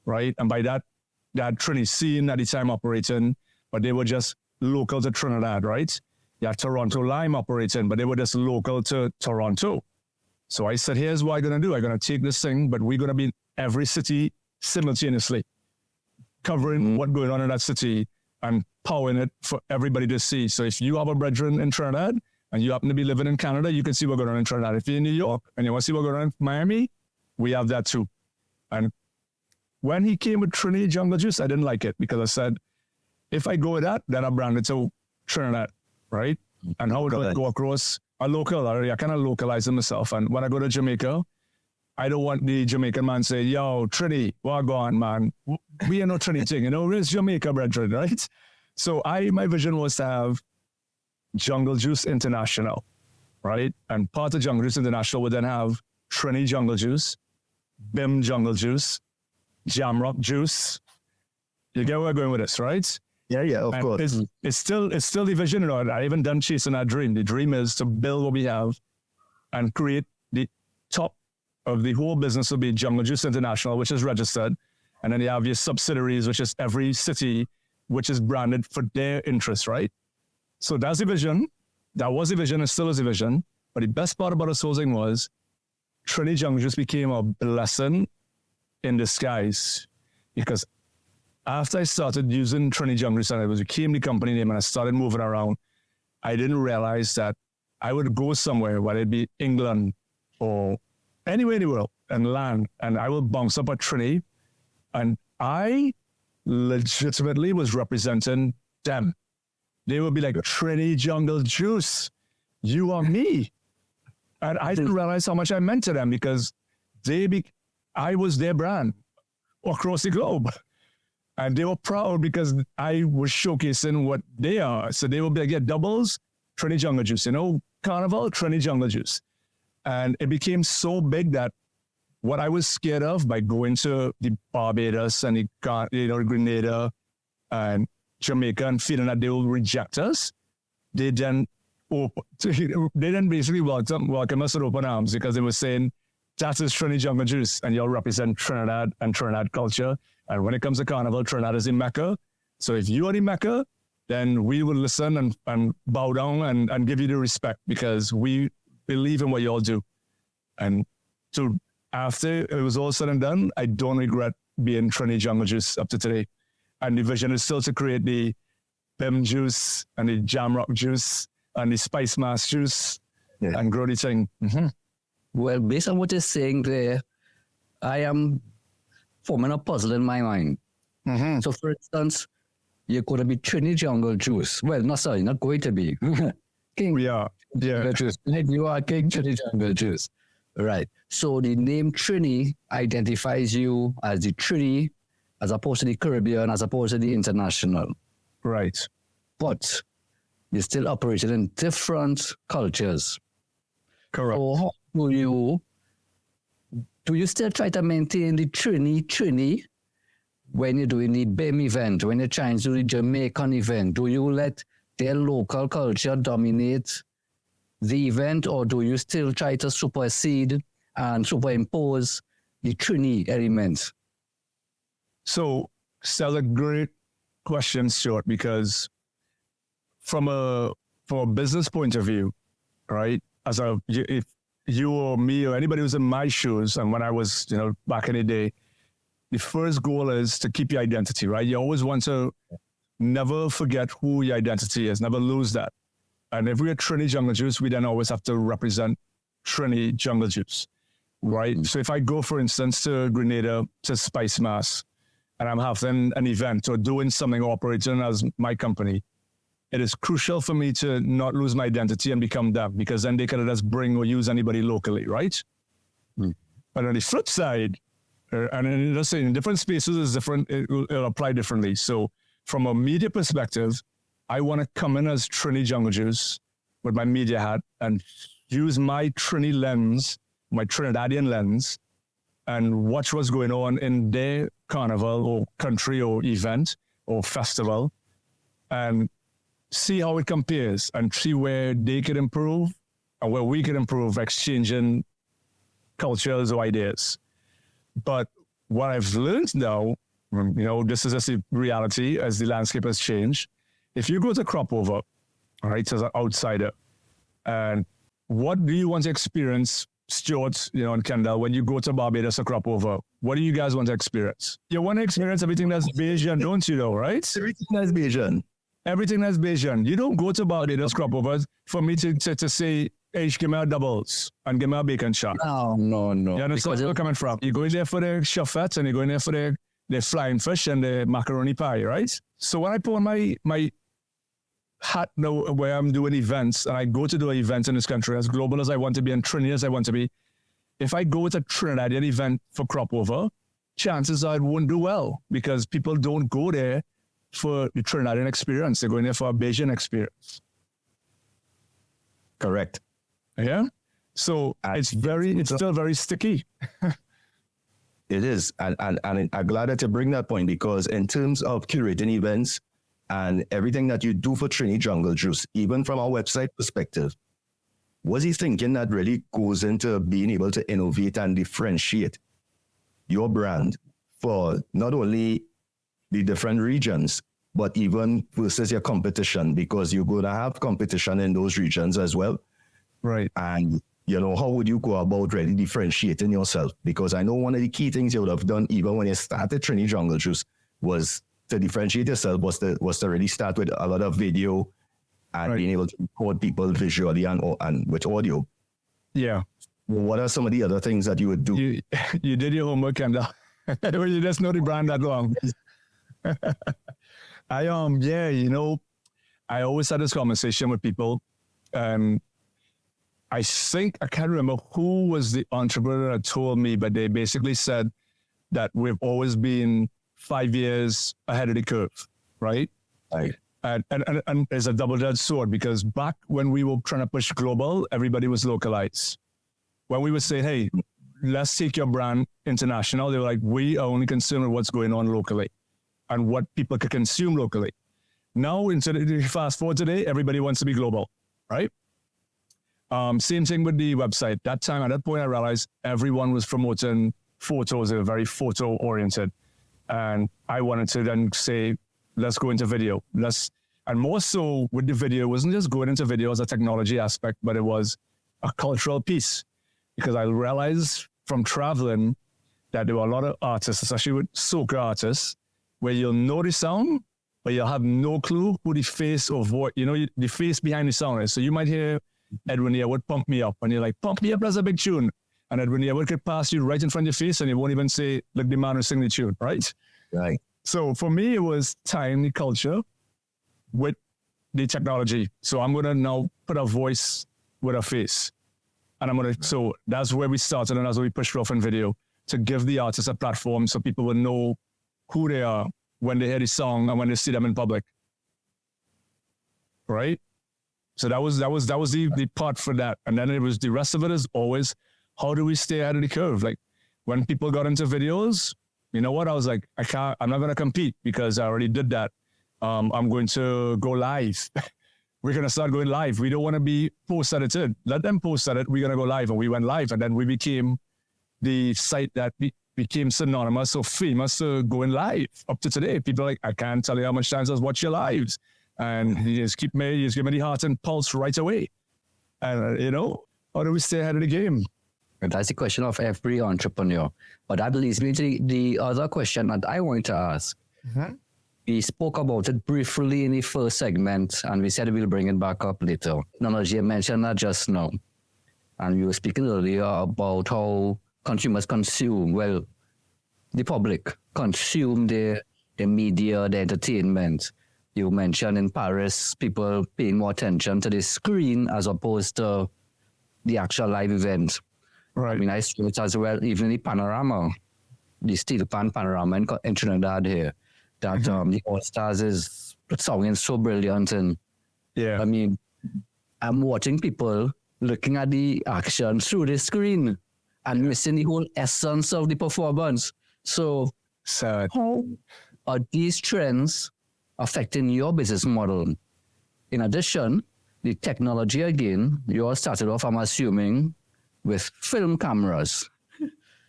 right? And by that Trini scene at the time operating, but they were just local to Trinidad, right? You had Toronto Lime operating, but they were just local to Toronto. So I said, here's what I'm going to do. I'm going to take this thing, but we're going to be in every city simultaneously, covering what's going on in that city and powering it for everybody to see. So if you have a brethren in Trinidad and you happen to be living in Canada, you can see what's going on in Trinidad. If you're in New York and you want to see what's going on in Miami, we have that too. And when he came with Trini Jungle Juice, I didn't like it because I said, if I go with that, then I brand it to Trinidad, right? And how would it go across a local area? I kind of localize it myself. And when I go to Jamaica, I don't want the Jamaican man say, yo, Trini, what go on, man? We are not Trini thing, you know, it's Jamaica, brethren, right? So my vision was to have Jungle Juice International, right? And part of Jungle Juice International would then have Trini Jungle Juice, BIM Jungle Juice, Jamrock Juice. You get where we're going with this, right? Yeah, of course. It's still the vision, you know. I haven't done chasing that dream. The dream is to build what we have and create the top of the whole business will be Jungle Juice International, which is registered. And then you have your subsidiaries, which is every city, which is branded for their interest, right? So that's the vision. That was the vision and still is the vision. But the best part about this whole thing was Trini Jungle Juice became a blessing in disguise, because after I started using Trini Jungle Juice and it became the company name and I started moving around, I didn't realize that I would go somewhere, whether it be England or anywhere in the world, and land, and I will bounce up at Trini, and I legitimately was representing them. They would be like, Trini Jungle Juice, you are me. And I didn't realize how much I meant to them because I was their brand across the globe. And they were proud because I was showcasing what they are. So they would be like, yeah, doubles, Trini Jungle Juice, you know, Carnival, Trini Jungle Juice. And it became so big that what I was scared of by going to the Barbados and the Grenada and Jamaica and feeling that they will reject us, they then basically welcome us with open arms because they were saying, that is Trini Jungle Juice and you'll represent Trinidad and Trinidad culture. And when it comes to Carnival, Trinidad is the Mecca. So if you are the Mecca, then we will listen and bow down and give you the respect because we believe in what you all do. And so after it was all said and done, I don't regret being Trini Jungle Juice up to today. And the vision is still to create the BIM juice and the Jamrock juice and the Spice Mask juice and grow the thing. Mm-hmm. Well, based on what you're saying there, I am forming a puzzle in my mind. Mm-hmm. So, for instance, you're going to be Trini Jungle Juice. Well, not going to be. King. We are. Yeah. Juice. You are King Trini Jungle Juice. Right. So the name Trini identifies you as the Trini, as opposed to the Caribbean, as opposed to the international. Right. But you're still operating in different cultures. Correct. So how do you still try to maintain the Trini when you're doing the BIM event, when you're trying to do the Jamaican event? Do you let their local culture dominate the event, or do you still try to supersede and superimpose the Trini elements? So, still a great question, Stuart, because from a from a business point of view, right? If you or me or anybody who's in my shoes, and when I was, back in the day, the first goal is to keep your identity, right? You always want to never forget who your identity is, never lose that. And if we're Trini Jungle Juice, we then always have to represent Trini Jungle Juice, right? So if I go, for instance, to Grenada, to Spice Mass, and I'm having an event or doing something operating as my company, it is crucial for me to not lose my identity and become them, because then they can just bring or use anybody locally, right? But on the flip side, and let's say in different spaces, it's different, it'll apply differently. So from a media perspective, I want to come in as Trini Jungle Juice with my media hat and use my Trini lens, my Trinidadian lens, and watch what's going on in their carnival or country or event or festival, and see how it compares and see where they could improve and where we could improve, exchanging cultures or ideas. But what I've learned now, this is just the reality as the landscape has changed. If you go to crop over, all right, as an outsider, and what do you want to experience, Stuart, and Kendell, when you go to Barbados or crop over? What do you guys want to experience? You want to experience everything that's Bayesian, don't you, though, right? Everything that's Bayesian. Everything that's Bayesian. You don't go to Barbados crop over for me to say, hey, give me a doubles and give me a bacon shot. No. You understand where I'm coming from? You're going there for the chauffette and you're going there for the flying fish and the macaroni pie, right? So when I put on my hat now where I'm doing events, and I go to do an event in this country as global as I want to be and Trinidad as I want to be, if I go to a Trinidadian event for crop over, chances are it won't do well, because people don't go there for the Trinidadian experience. They're going there for a Bayesian experience. Correct. Yeah? So it's still very sticky. It is. And I'm glad that you bring that point, because in terms of curating events and everything that you do for Trini Jungle Juice, even from our website perspective, what's he thinking that really goes into being able to innovate and differentiate your brand for not only the different regions, but even versus your competition, because you're going to have competition in those regions as well. Right. And, how would you go about really differentiating yourself? Because I know one of the key things you would have done even when you started Trini Jungle Juice was to differentiate yourself, was to really start with a lot of video and being able to record people visually and with audio. Yeah. What are some of the other things that you would do? You did your homework, Kendell. You just know the brand that long. I always had this conversation with people, and I think, I can't remember who was the entrepreneur that told me, but they basically said that we've always been 5 years ahead of the curve, right? Right. And it's a double-edged sword, because back when we were trying to push global, everybody was localized. When we would say, hey, let's take your brand international, they were like, we are only concerned with what's going on locally and what people can consume locally. Now, fast forward today, everybody wants to be global, right? Same thing with the website. At that point, I realized everyone was promoting photos. They were very photo-oriented. And I wanted to then say, let's go into video. And more so with the video, it wasn't just going into video as a technology aspect, but it was a cultural piece. Because I realized from traveling that there were a lot of artists, especially with soca artists, where you'll know the sound, but you'll have no clue who the face or voice, the face behind the sound is. So you might hear Edwin Yearwood Pump Me Up, and you're like, Pump Me Up, that's a big tune. And Edwin Yearwood could pass you right in front of your face, and you won't even say, look, the man who sing the tune, right? Right. So for me, it was tying the culture with the technology. So I'm going to now put a voice with a face. And so that's where we started, and that's where we pushed off in video, to give the artists a platform so people will know who they are when they hear the song and when they see them in public. Right? So that was the part for that. And then it was, the rest of it is always, how do we stay ahead of the curve? Like when people got into videos, you know what? I was like, I'm not going to compete because I already did that. I'm going to go live. We're going to start going live. We don't want to be post-edited. Let them post-edit. We're going to go live. And we went live. And then we became the site that became synonymous or famous for going live up to today. People are like, I can't tell you how much times I watch your lives. And you just give me the heart and pulse right away. And, how do we stay ahead of the game? And that's the question of every entrepreneur. But that leads me to the other question that I want to ask. Mm-hmm. We spoke about it briefly in the first segment, and we said we'll bring it back up later. Nanaji mentioned that just now. And we were speaking earlier about how consumers consume, the public consume the media, the entertainment. You mentioned in Paris, people paying more attention to the screen as opposed to the actual live event. Right. I mean, I saw it as well, even the panorama, the steel pan panorama in Trinidad here, that the All-Stars is sounding so brilliant. And yeah, I mean, I'm watching people looking at the action through the screen and missing the whole essence of the performance. So, sad. How are these trends affecting your business model? In addition, the technology again, you all started off, I'm assuming, with film cameras.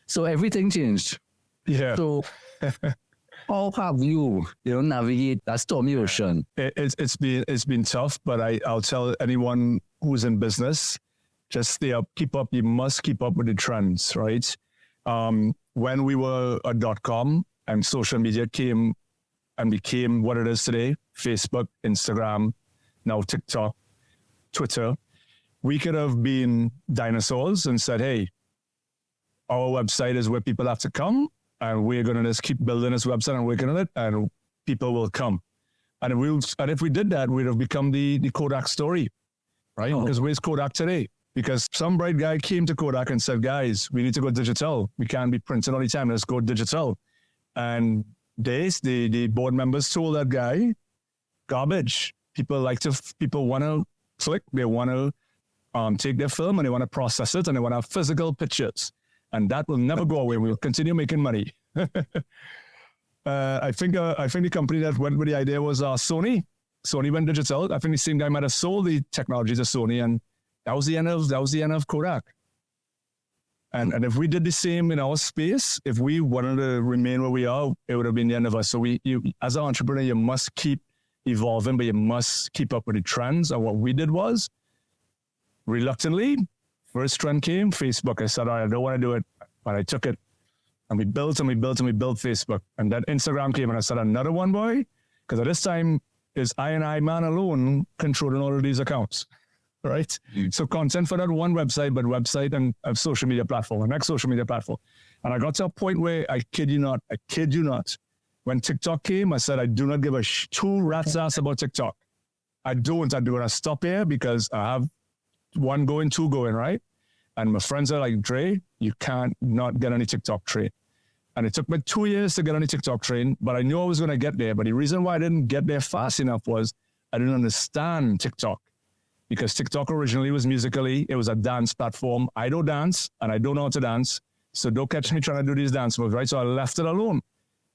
So everything changed. Yeah. So how have you navigate that stormy ocean? It's been tough, but I'll tell anyone who's in business, just stay up, keep up. You must keep up with the trends, right? When we were a .com and social media came and became what it is today, Facebook, Instagram, now TikTok, Twitter, we could have been dinosaurs and said, hey, our website is where people have to come, and we're going to just keep building this website and working on it, and people will come. And if we did that, we'd have become the Kodak story, right? Because where's Kodak today? Because some bright guy came to Kodak and said, guys, we need to go digital. We can't be printing all the time. Let's go digital. And the board members told that guy, garbage. People want to click. They want to take their film and they want to process it and they want to have physical pictures. And that will never go away. We'll continue making money. I think the company that went with the idea was Sony. Sony went digital. I think the same guy might have sold the technology to Sony, and that was the end of Kodak. And if we did the same in our space, if we wanted to remain where we are, it would have been the end of us. So as an entrepreneur, you must keep evolving, but you must keep up with the trends. And what we did was, reluctantly, first trend came, Facebook. I said, I don't want to do it, but I took it. And we built Facebook. And then Instagram came, and I said, another one, boy? Because at this time, it's I man alone controlling all of these accounts, right? Mm. So content for that one website, but website and a social media platform, a next social media platform. And I got to a point where, I kid you not, when TikTok came, I said, I do not give a two rat's ass about TikTok. I don't. I do want to stop here because I have one going, two going, right? And my friends are like, Dre, you can't not get on the TikTok train. And it took me 2 years to get on the TikTok train, but I knew I was going to get there. But the reason why I didn't get there fast enough was I didn't understand TikTok. Because TikTok originally was Musical.ly. It was a dance platform. I don't dance, and I don't know how to dance. So don't catch me trying to do these dance moves, right? So I left it alone.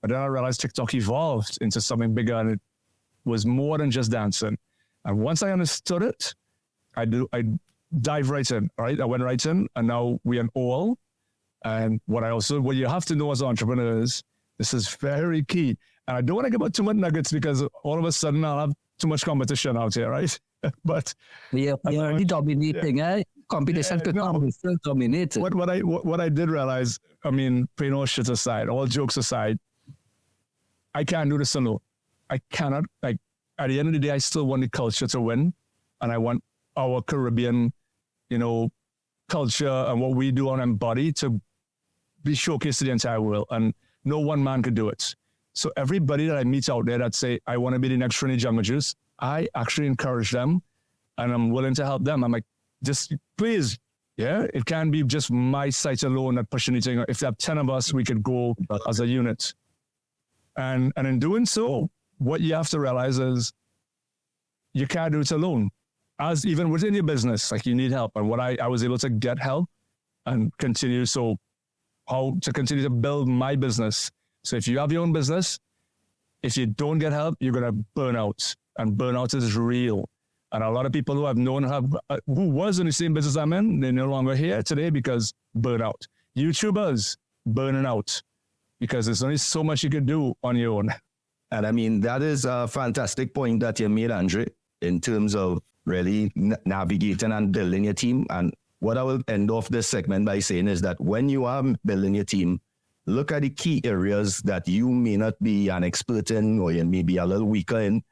But then I realized TikTok evolved into something bigger, and it was more than just dancing. And once I understood it, I dive right in, right? I went right in, and now we're in all. And what you have to know as entrepreneurs, this is very key. And I don't want to give out too much nuggets because all of a sudden I'll have too much competition out here, right? But you're already dominating, competition could dominate. What I did realize, I mean, putting all shit aside, all jokes aside, I can't do this alone. I cannot, at the end of the day, I still want the culture to win. And I want our Caribbean, culture and what we do on Embody to be showcased to the entire world. And no one man could do it. So everybody that I meet out there that say, I want to be the next Trini Jungle Juice, I actually encourage them and I'm willing to help them. I'm like, just please, it can't be just my site alone that pushing anything. If there are 10 of us, we could go as a unit. And in doing so, what you have to realize is you can't do it alone. As even within your business, like you need help. And what I was able to get help and continue. So how to continue to build my business. So if you have your own business, if you don't get help, you're going to burn out. And burnout is real. And a lot of people who I've known who was in the same business I'm in, they're no longer here today because burnout. YouTubers burning out because there's only so much you can do on your own. And I mean, that is a fantastic point that you made, Andre, in terms of really navigating and building your team. And what I will end off this segment by saying is that when you are building your team, look at the key areas that you may not be an expert in, or you may be a little weaker in.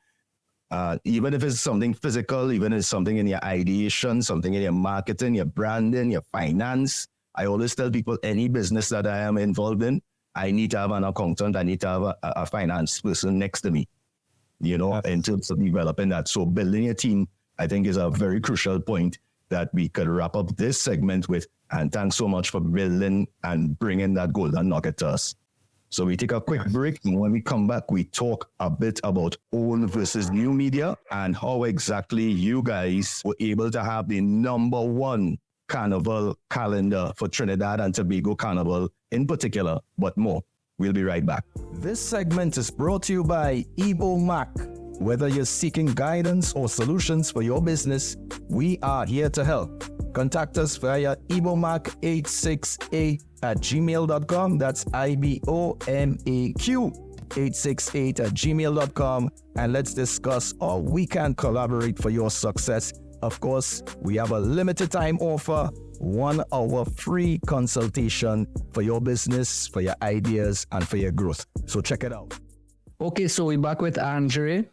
Even if it's something physical, even if it's something in your ideation, something in your marketing, your branding, your finance. I always tell people, any business that I am involved in, I need to have an accountant, I need to have a finance person next to me, in terms of developing that. So building a team, I think, is a very crucial point that we could wrap up this segment with. And thanks so much for building and bringing that golden nugget to us. So we take a quick break, and when we come back, we talk a bit about old versus new media and how exactly you guys were able to have the #1 Carnival calendar for Trinidad and Tobago Carnival in particular, but more. We'll be right back. This segment is brought to you by IBOMAQ. Whether you're seeking guidance or solutions for your business, we are here to help. Contact us via IBOMAQ868@gmail.com. That's IBOMAQ868@gmail.com. And let's discuss how we can collaborate for your success. Of course, we have a limited time offer, 1 hour free consultation for your business, for your ideas, and for your growth. So check it out. Okay, so we're back with Andre.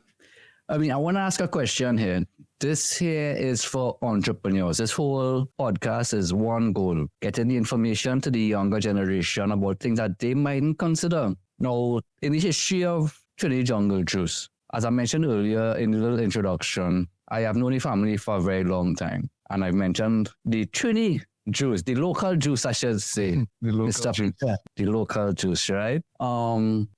I want to ask a question here. This here is for entrepreneurs. This whole podcast is one goal, getting the information to the younger generation about things that they mightn't consider. Now, in the history of Trini Jungle Juice, as I mentioned earlier in the little introduction, I have known the family for a very long time. And I've mentioned the Trini juice, the local juice, I should say. The local juice. The local juice, right?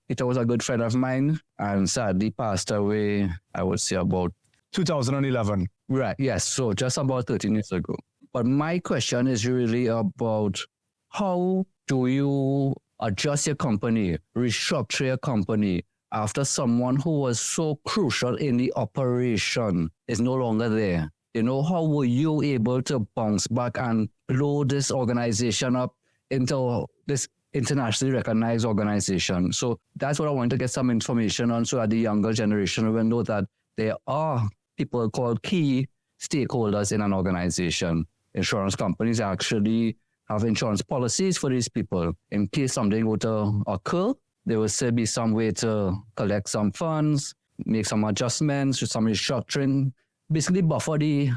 It was a good friend of mine and sadly passed away, I would say about 2011. Right, yes. So just about 13 years ago. But my question is really about how do you adjust your company, restructure your company after someone who was so crucial in the operation is no longer there? How were you able to bounce back and blow this organization up into this internationally recognized organization? So that's what I want to get some information on, so that the younger generation will know that there are people called key stakeholders in an organization. Insurance companies actually have insurance policies for these people. In case something were to occur, there will still be some way to collect some funds, make some adjustments, some restructuring, basically buffer the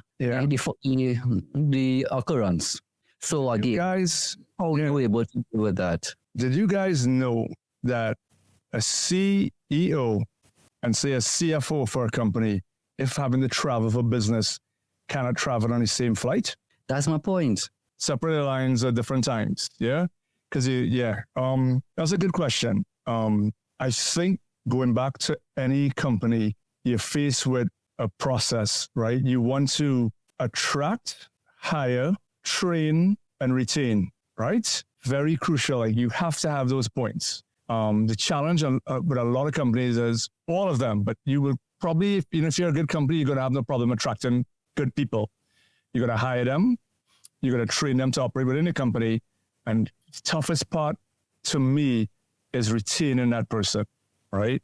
occurrence. So again, Guys, how are you able to deal with that? did you guys know that a CEO and say a CFO for a company, if having to travel for business, cannot travel on the same flight? That's my point. Separate airlines at different times, yeah? Because, that's a good question. I think going back to any company, you're faced with a process, right? You want to attract, hire, train, and retain, right? Very crucial. Like, you have to have those points. The challenge with a lot of companies is all of them, but you will probably, if you're a good company, you're going to have no problem attracting good people. You're going to hire them. You're going to train them to operate within the company. And the toughest part to me is retaining that person, right?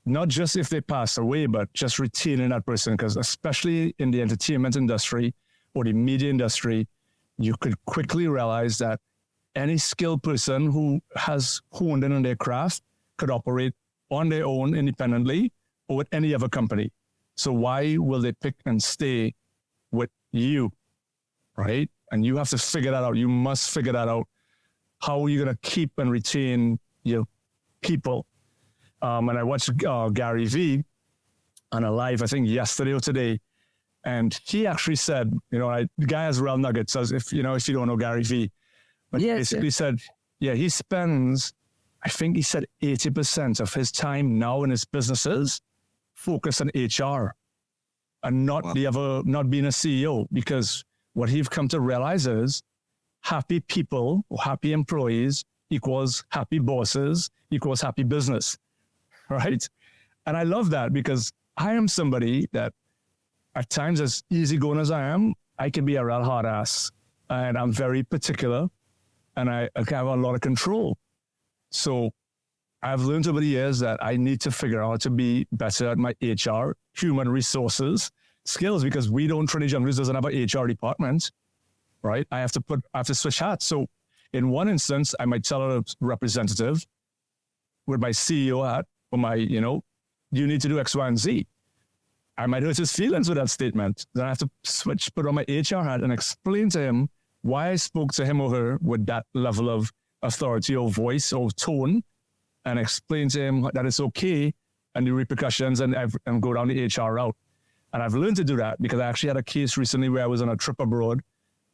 Not just if they pass away, but just retaining that person. Because especially in the entertainment industry or the media industry, you could quickly realize that any skilled person who has honed in on their craft could operate on their own independently or with any other company. So why will they pick and stay with you, right? And you have to figure that out. You must figure that out. How are you going to keep and retain your people? And I watched Gary Vee on a live, I think yesterday or today, and he actually said, the guy has real nuggets, as if you don't know Gary Vee, but he basically said, he spends, I think he said 80% of his time now in his businesses focused on HR and not being a CEO, because what he's come to realize is happy people or happy employees equals happy bosses equals happy business, right? And I love that, because I am somebody that at times, as easygoing as I am, I can be a real hard ass, and I'm very particular, and I have a lot of control. So I've learned over the years that I need to figure out to be better at my HR, human resources skills, because we don't, Trinidad Junglers doesn't have an HR department, right? I have to switch hats. So in one instance, I might tell a representative with my CEO hat or my, you need to do X, Y, and Z. I might hurt his feelings with that statement. Then I have to put on my HR hat and explain to him why I spoke to him or her with that level of authority or voice or tone, and explain to him that it's okay and the repercussions and go down the HR route. And I've learned to do that because I actually had a case recently where I was on a trip abroad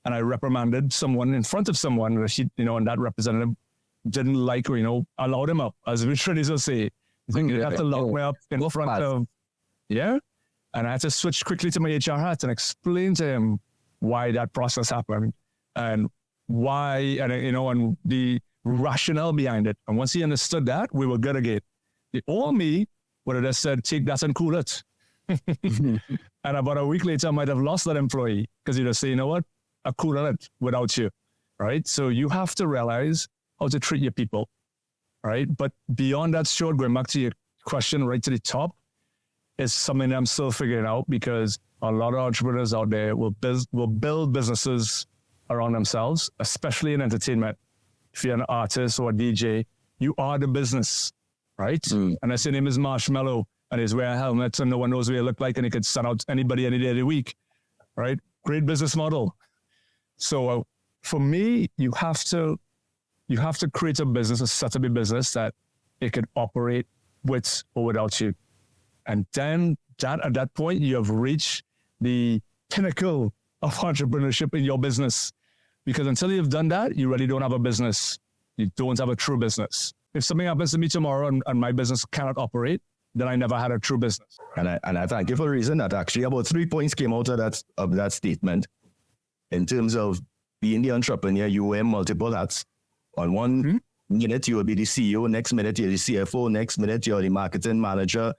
and I reprimanded someone in front of someone that and that representative didn't like or, allowed him up, as we traditionally say. You have to lock me up in front of, and I had to switch quickly to my HR hat and explain to him why that process happened and why, and the rationale behind it. And once he understood that, we were good again. The old me would have just said, take that and cool it. And about a week later, I might have lost that employee because he'd just say, you know what, I'm cool on it without you, right? So you have to realize how to treat your people, right? But beyond that, Stuart, going back to your question right to the top, is something that I'm still figuring out because a lot of entrepreneurs out there will build businesses around themselves, especially in entertainment. If you're an artist or a DJ, you are the business, right? Unless your name is Marshmallow and he's wearing a helmet and no one knows what you look like and he could send out anybody any day of the week, right? Great business model. So for me, you have to create a business, a set up a business that it could operate with or without you. And then at that point, you have reached the pinnacle of entrepreneurship in your business. Because until you've done that, you really don't have a business. You don't have a true business. If something happens to me tomorrow and my business cannot operate, then I never had a true business. And I thank you for the reason that actually about 3 points came out of that statement. In terms of being the entrepreneur, you wear multiple hats. On one minute, you will be the CEO. Next minute, you're the CFO. Next minute, you're the marketing manager.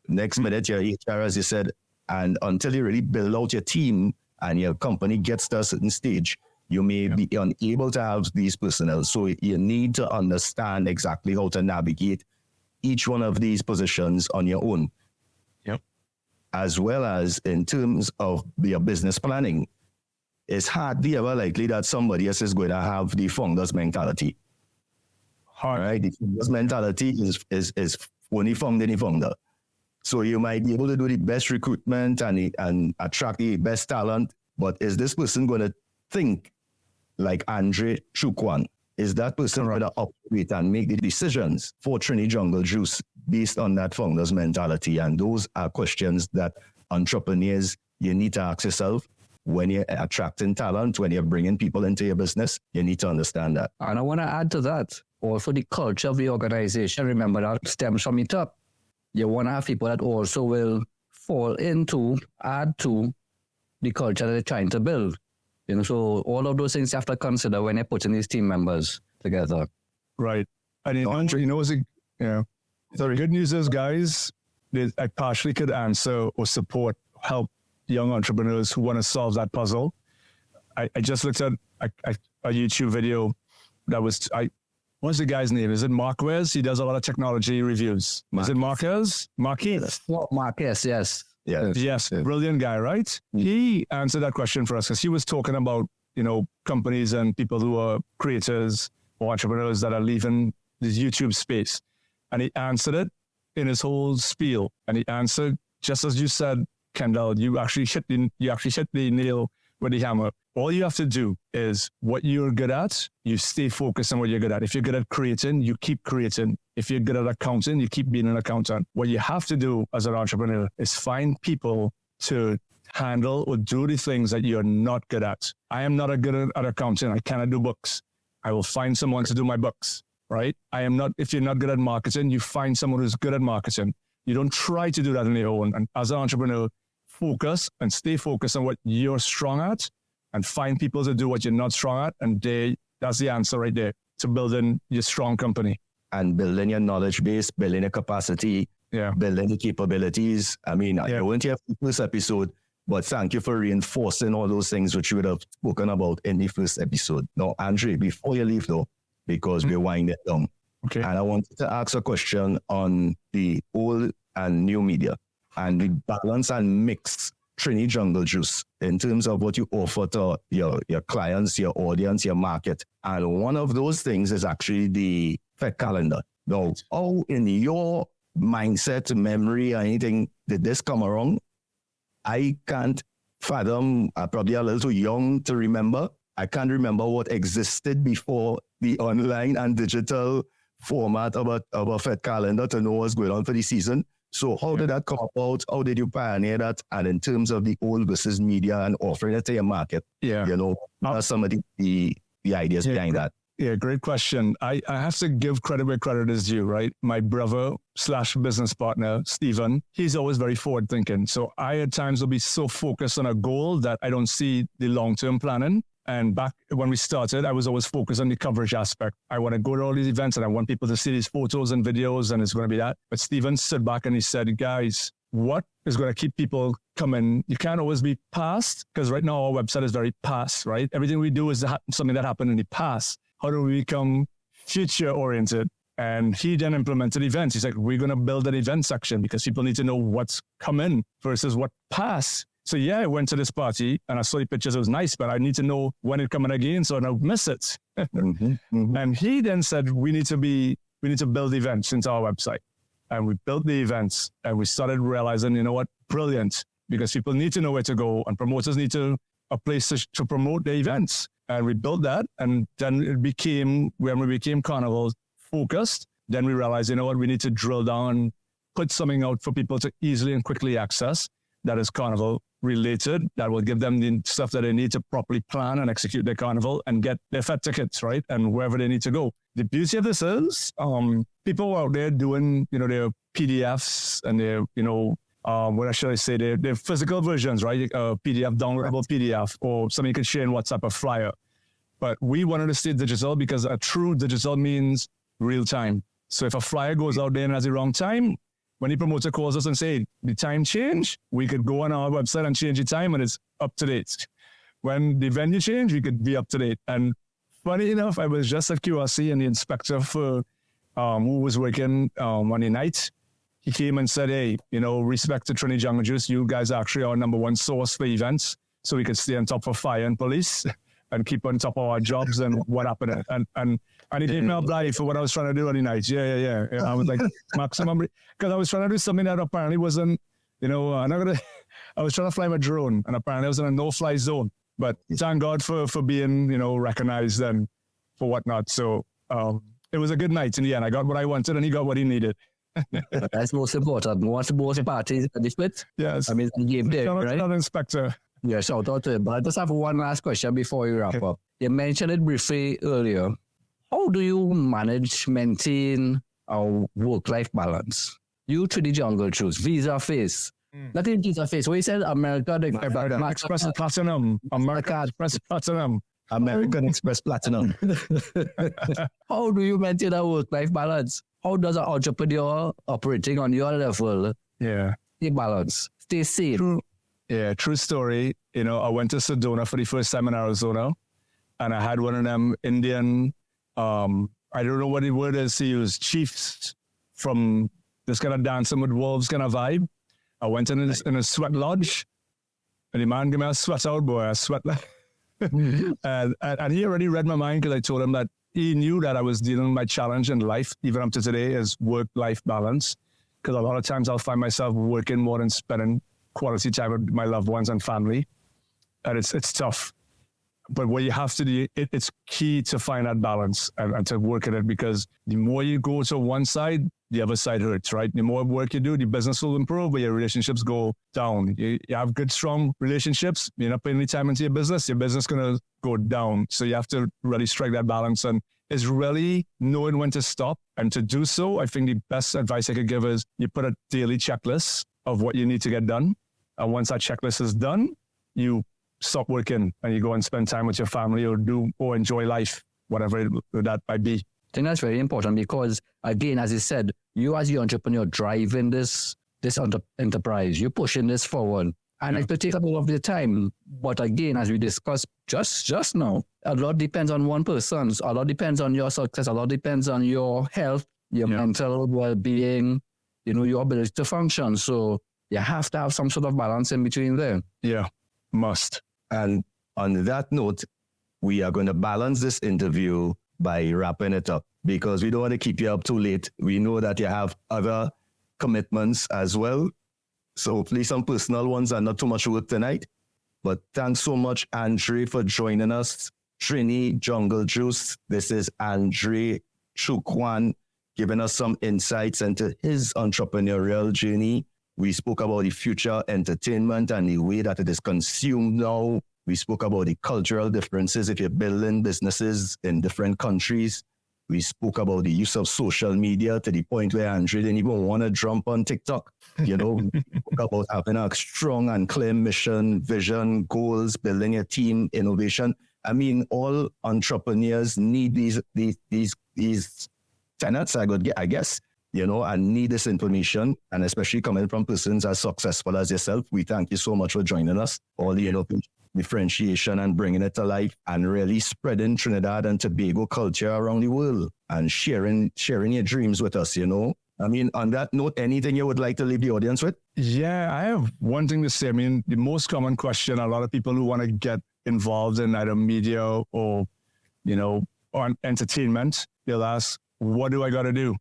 Next minute, you're HR, as you said. And until you really build out your team and your company gets to a certain stage, you may be unable to have these personnel. So you need to understand exactly how to navigate each one of these positions on your own. Yep. As well as in terms of your business planning, it's hardly ever likely that somebody else is going to have the founder's mentality. Hard. Right? The founder's mentality is only found in the founder. So you might be able to do the best recruitment and attract the best talent, but is this person going to think like Andre Choo Quan? Is that person going to operate and make the decisions for Trini Jungle Juice based on that founder's mentality? And those are questions that entrepreneurs, you need to ask yourself when you're attracting talent, when you're bringing people into your business. You need to understand that. And I want to add to that, also the culture of the organization. Remember, that stems from the top. You want to have people that also will add to the culture that they're trying to build. So all of those things you have to consider when you're putting these team members together. Right. And the good news is, guys, I partially could answer or support, help young entrepreneurs who want to solve that puzzle. I just looked at a YouTube video that was, what's the guy's name? Is it Marquez? He does a lot of technology reviews. Is it Marquez? Marquez? Well, Marquez, yes. Yes, brilliant guy, right? He answered that question for us because he was talking about, companies and people who are creators or entrepreneurs that are leaving this YouTube space. And he answered it in his whole spiel. And he answered, just as you said, Kendell, you actually hit the nail with the hammer. All you have to do is what you're good at, you stay focused on what you're good at. If you're good at creating, you keep creating. If you're good at accounting, you keep being an accountant. What you have to do as an entrepreneur is find people to handle or do the things that you're not good at. I am not good at accounting. I cannot do books. I will find someone to do my books, right? If you're not good at marketing, you find someone who's good at marketing. You don't try to do that on your own. And as an entrepreneur, focus and stay focused on what you're strong at and find people to do what you're not strong at. And that's the answer right there to building your strong company. And building your knowledge base, building your capacity, building the capabilities. I mean, I went here for the first episode, but thank you for reinforcing all those things which you would have spoken about in the first episode. Now, Andre, before you leave though, because we're winding down, Okay. And I wanted to ask a question on the old and new media and the balance and mix Trini Jungle Juice in terms of what you offer to your clients, your audience, your market. And one of those things is actually the Fete calendar. Now, how in your mindset, memory, or anything, did this come around? I can't fathom, I'm probably a little too young to remember. I can't remember what existed before the online and digital format of a Fete calendar to know what's going on for the season. So how did that come about? How did you pioneer that? And in terms of the old versus media and offering it to your market, what are some of the ideas behind that? Yeah, great question. I have to give credit where credit is due, right? My brother / business partner, Stephen, he's always very forward thinking. So I at times will be so focused on a goal that I don't see the long-term planning. And back when we started, I was always focused on the coverage aspect. I want to go to all these events and I want people to see these photos and videos, and it's going to be that. But Stephen stood back and he said, guys, what is going to keep people coming? You can't always be past, because right now our website is very past, right? Everything we do is something that happened in the past. How do we become future oriented? And he then implemented events. He's like, we're going to build an event section because people need to know what's coming versus what passed. So yeah, I went to this party and I saw the pictures. It was nice, but I need to know when it's coming again so I don't miss it. And he then said, we need to build events into our website. And we built the events and we started realizing, you know what, brilliant, because people need to know where to go and promoters need a place to promote their events. And we built that. And then when we became Carnival focused, then we realized, you know what, we need to drill down, put something out for people to easily and quickly access that is Carnival related, that will give them the stuff that they need to properly plan and execute their Carnival and get their Fete tickets, right? And wherever they need to go. The beauty of this is people out there doing, their PDFs and their, what should I say, their physical versions, right? PDF, downloadable PDF, or something you can share in WhatsApp, a flyer. But we wanted to stay digital because a true digital means real time. So if a flyer goes out there and has the wrong time, when the promoter calls us and say, the time change, we could go on our website and change the time and it's up to date. When the venue changed, we could be up to date. And funny enough, I was just at QRC and the inspector for who was working on the night, he came and said, hey, respect to Trini Jungle Juice, you guys are actually our number one source for events, so we could stay on top of fire and police and keep on top of our jobs and what happened. And he gave me a blind for what I was trying to do on the night. Yeah. I was like, maximum, because I was trying to do something that apparently wasn't, I was trying to fly my drone and apparently I was in a no-fly zone. But thank God for being, recognized and for whatnot. So it was a good night in the end. I got what I wanted and he got what he needed. That's most important. Most parties at the Fete. Yes. I mean, the game day, right? Not inspector. Yeah, shout out to him. But I just have one last question before we wrap up. You mentioned it briefly earlier. How do you maintain a work-life balance? You Trini Jungle Juice, Visa Face. Not in Visa Face. What you said, American Express Platinum. American Express Platinum. American Express Platinum. How do you maintain a work-life balance? How does an entrepreneur operating on your level stay balanced, stay sane? True story. I went to Sedona for the first time in Arizona, and I had one of them Indian, I don't know what the word is to use, chiefs from this kind of dancing with wolves kind of vibe. I went in a sweat lodge, and the man gave me a sweat out, boy. I sweat like, and he already read my mind because I told him that he knew that I was dealing with my challenge in life, even up to today, is work-life balance. Because a lot of times I'll find myself working more than spending quality time with my loved ones and family. And it's tough. But what you have to do, it's key to find that balance and to work at it, because the more you go to one side, the other side hurts, right? The more work you do, the business will improve, but your relationships go down. You have good, strong relationships. You're not putting any time into your business is going to go down. So you have to really strike that balance. And it's really knowing when to stop. And to do so, I think the best advice I could give is you put a daily checklist of what you need to get done. And once that checklist is done, you stop working and you go and spend time with your family or enjoy life, whatever that might be. I think that's very important because, again, as you said, you as the entrepreneur driving this enterprise, you're pushing this forward. And it could take up a lot of your time. But again, as we discussed just now, a lot depends on one person. A lot depends on your success. A lot depends on your health, your mental well-being, your ability to function. So you have to have some sort of balance in between there. Yeah, must. And on that note, we are going to balance this interview by wrapping it up because we don't want to keep you up too late. We know that you have other commitments as well. So hopefully some personal ones are not too much work tonight. But thanks so much, Andre, for joining us. Trini, Jungle Juice. This is Andre Choo Quan giving us some insights into his entrepreneurial journey. We spoke about the future entertainment and the way that it is consumed now. We spoke about the cultural differences if you're building businesses in different countries. We spoke about the use of social media to the point where Andre didn't even want to jump on TikTok. We spoke about having a strong and clear mission, vision, goals, building a team, innovation. I mean, all entrepreneurs need these tenets, I guess, and need this information. And especially coming from persons as successful as yourself, we thank you so much for joining us. All the differentiation and bringing it to life and really spreading Trinidad and Tobago culture around the world and sharing your dreams with us, I mean, on that note, anything you would like to leave the audience with? Yeah, I have one thing to say. I mean, the most common question, a lot of people who want to get involved in either media or on entertainment, they'll ask, what do I got to do?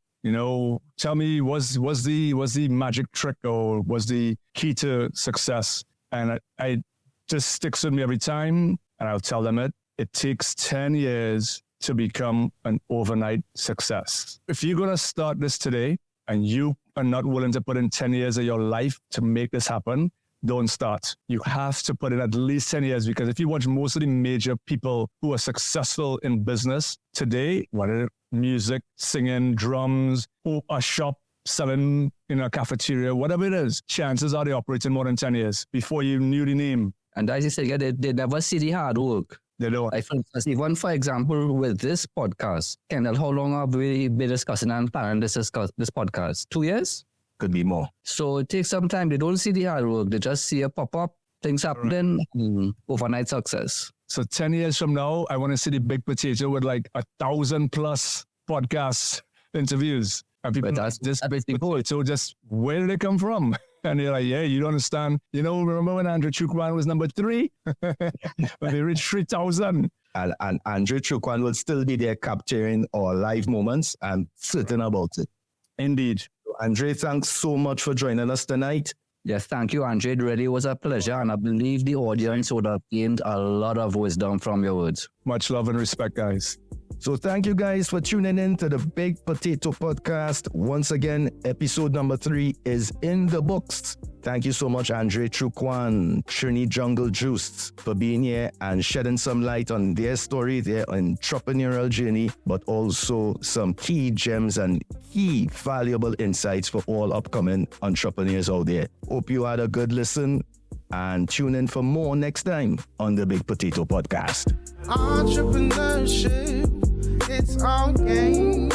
Tell me, what's the magic trick or what's the key to success? And I just sticks with me every time, and I'll tell them it takes 10 years to become an overnight success. If you're going to start this today and you are not willing to put in 10 years of your life to make this happen, don't start. You have to put in at least 10 years because if you watch most of the major people who are successful in business today, whether music, singing, drums, or a shop, selling in a cafeteria, whatever it is, chances are they operating more than 10 years before you knew the name. And as you said, they never see the hard work. They don't. Even for example, with this podcast, Kendell, how long have we been discussing and planning this podcast? 2 years? Could be more. So it takes some time. They don't see the hard work. They just see a pop-up, things happening, overnight success. So 10 years from now, I want to see the big potato with like 1,000+ podcasts, interviews. And people that's big potato, just where did it come from? And they're like, yeah, you don't understand. Remember when Andre Choo Quan was number 3? When they reached 3,000. And Andre Choo Quan will still be there capturing our live moments. I'm certain about it. Indeed. Andre, thanks so much for joining us tonight. Yes, thank you, Andre. It really was a pleasure. And I believe the audience would have gained a lot of wisdom from your words. Much love and respect, guys. So thank you guys for tuning in to the Big Potato Podcast. Once again, episode number 3 is in the books. Thank you so much, Andre Choo Quan, Trini Jungle Juice, for being here and shedding some light on their story, their entrepreneurial journey, but also some key gems and key valuable insights for all upcoming entrepreneurs out there. Hope you had a good listen and tune in for more next time on the Big Potato Podcast. Entrepreneurship, it's our game.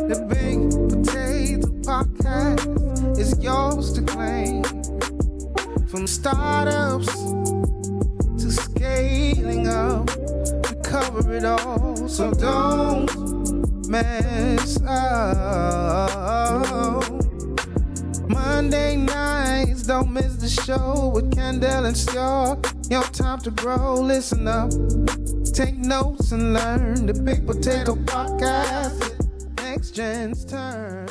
The Big Potato Podcast is yours to claim. From startups to scaling up, we cover it all. So don't mess up. Monday nights, don't miss the show with Kendell and Stuart. Your time to grow, listen up. Take notes and learn. The Big Potato Podcast, next gen's turn.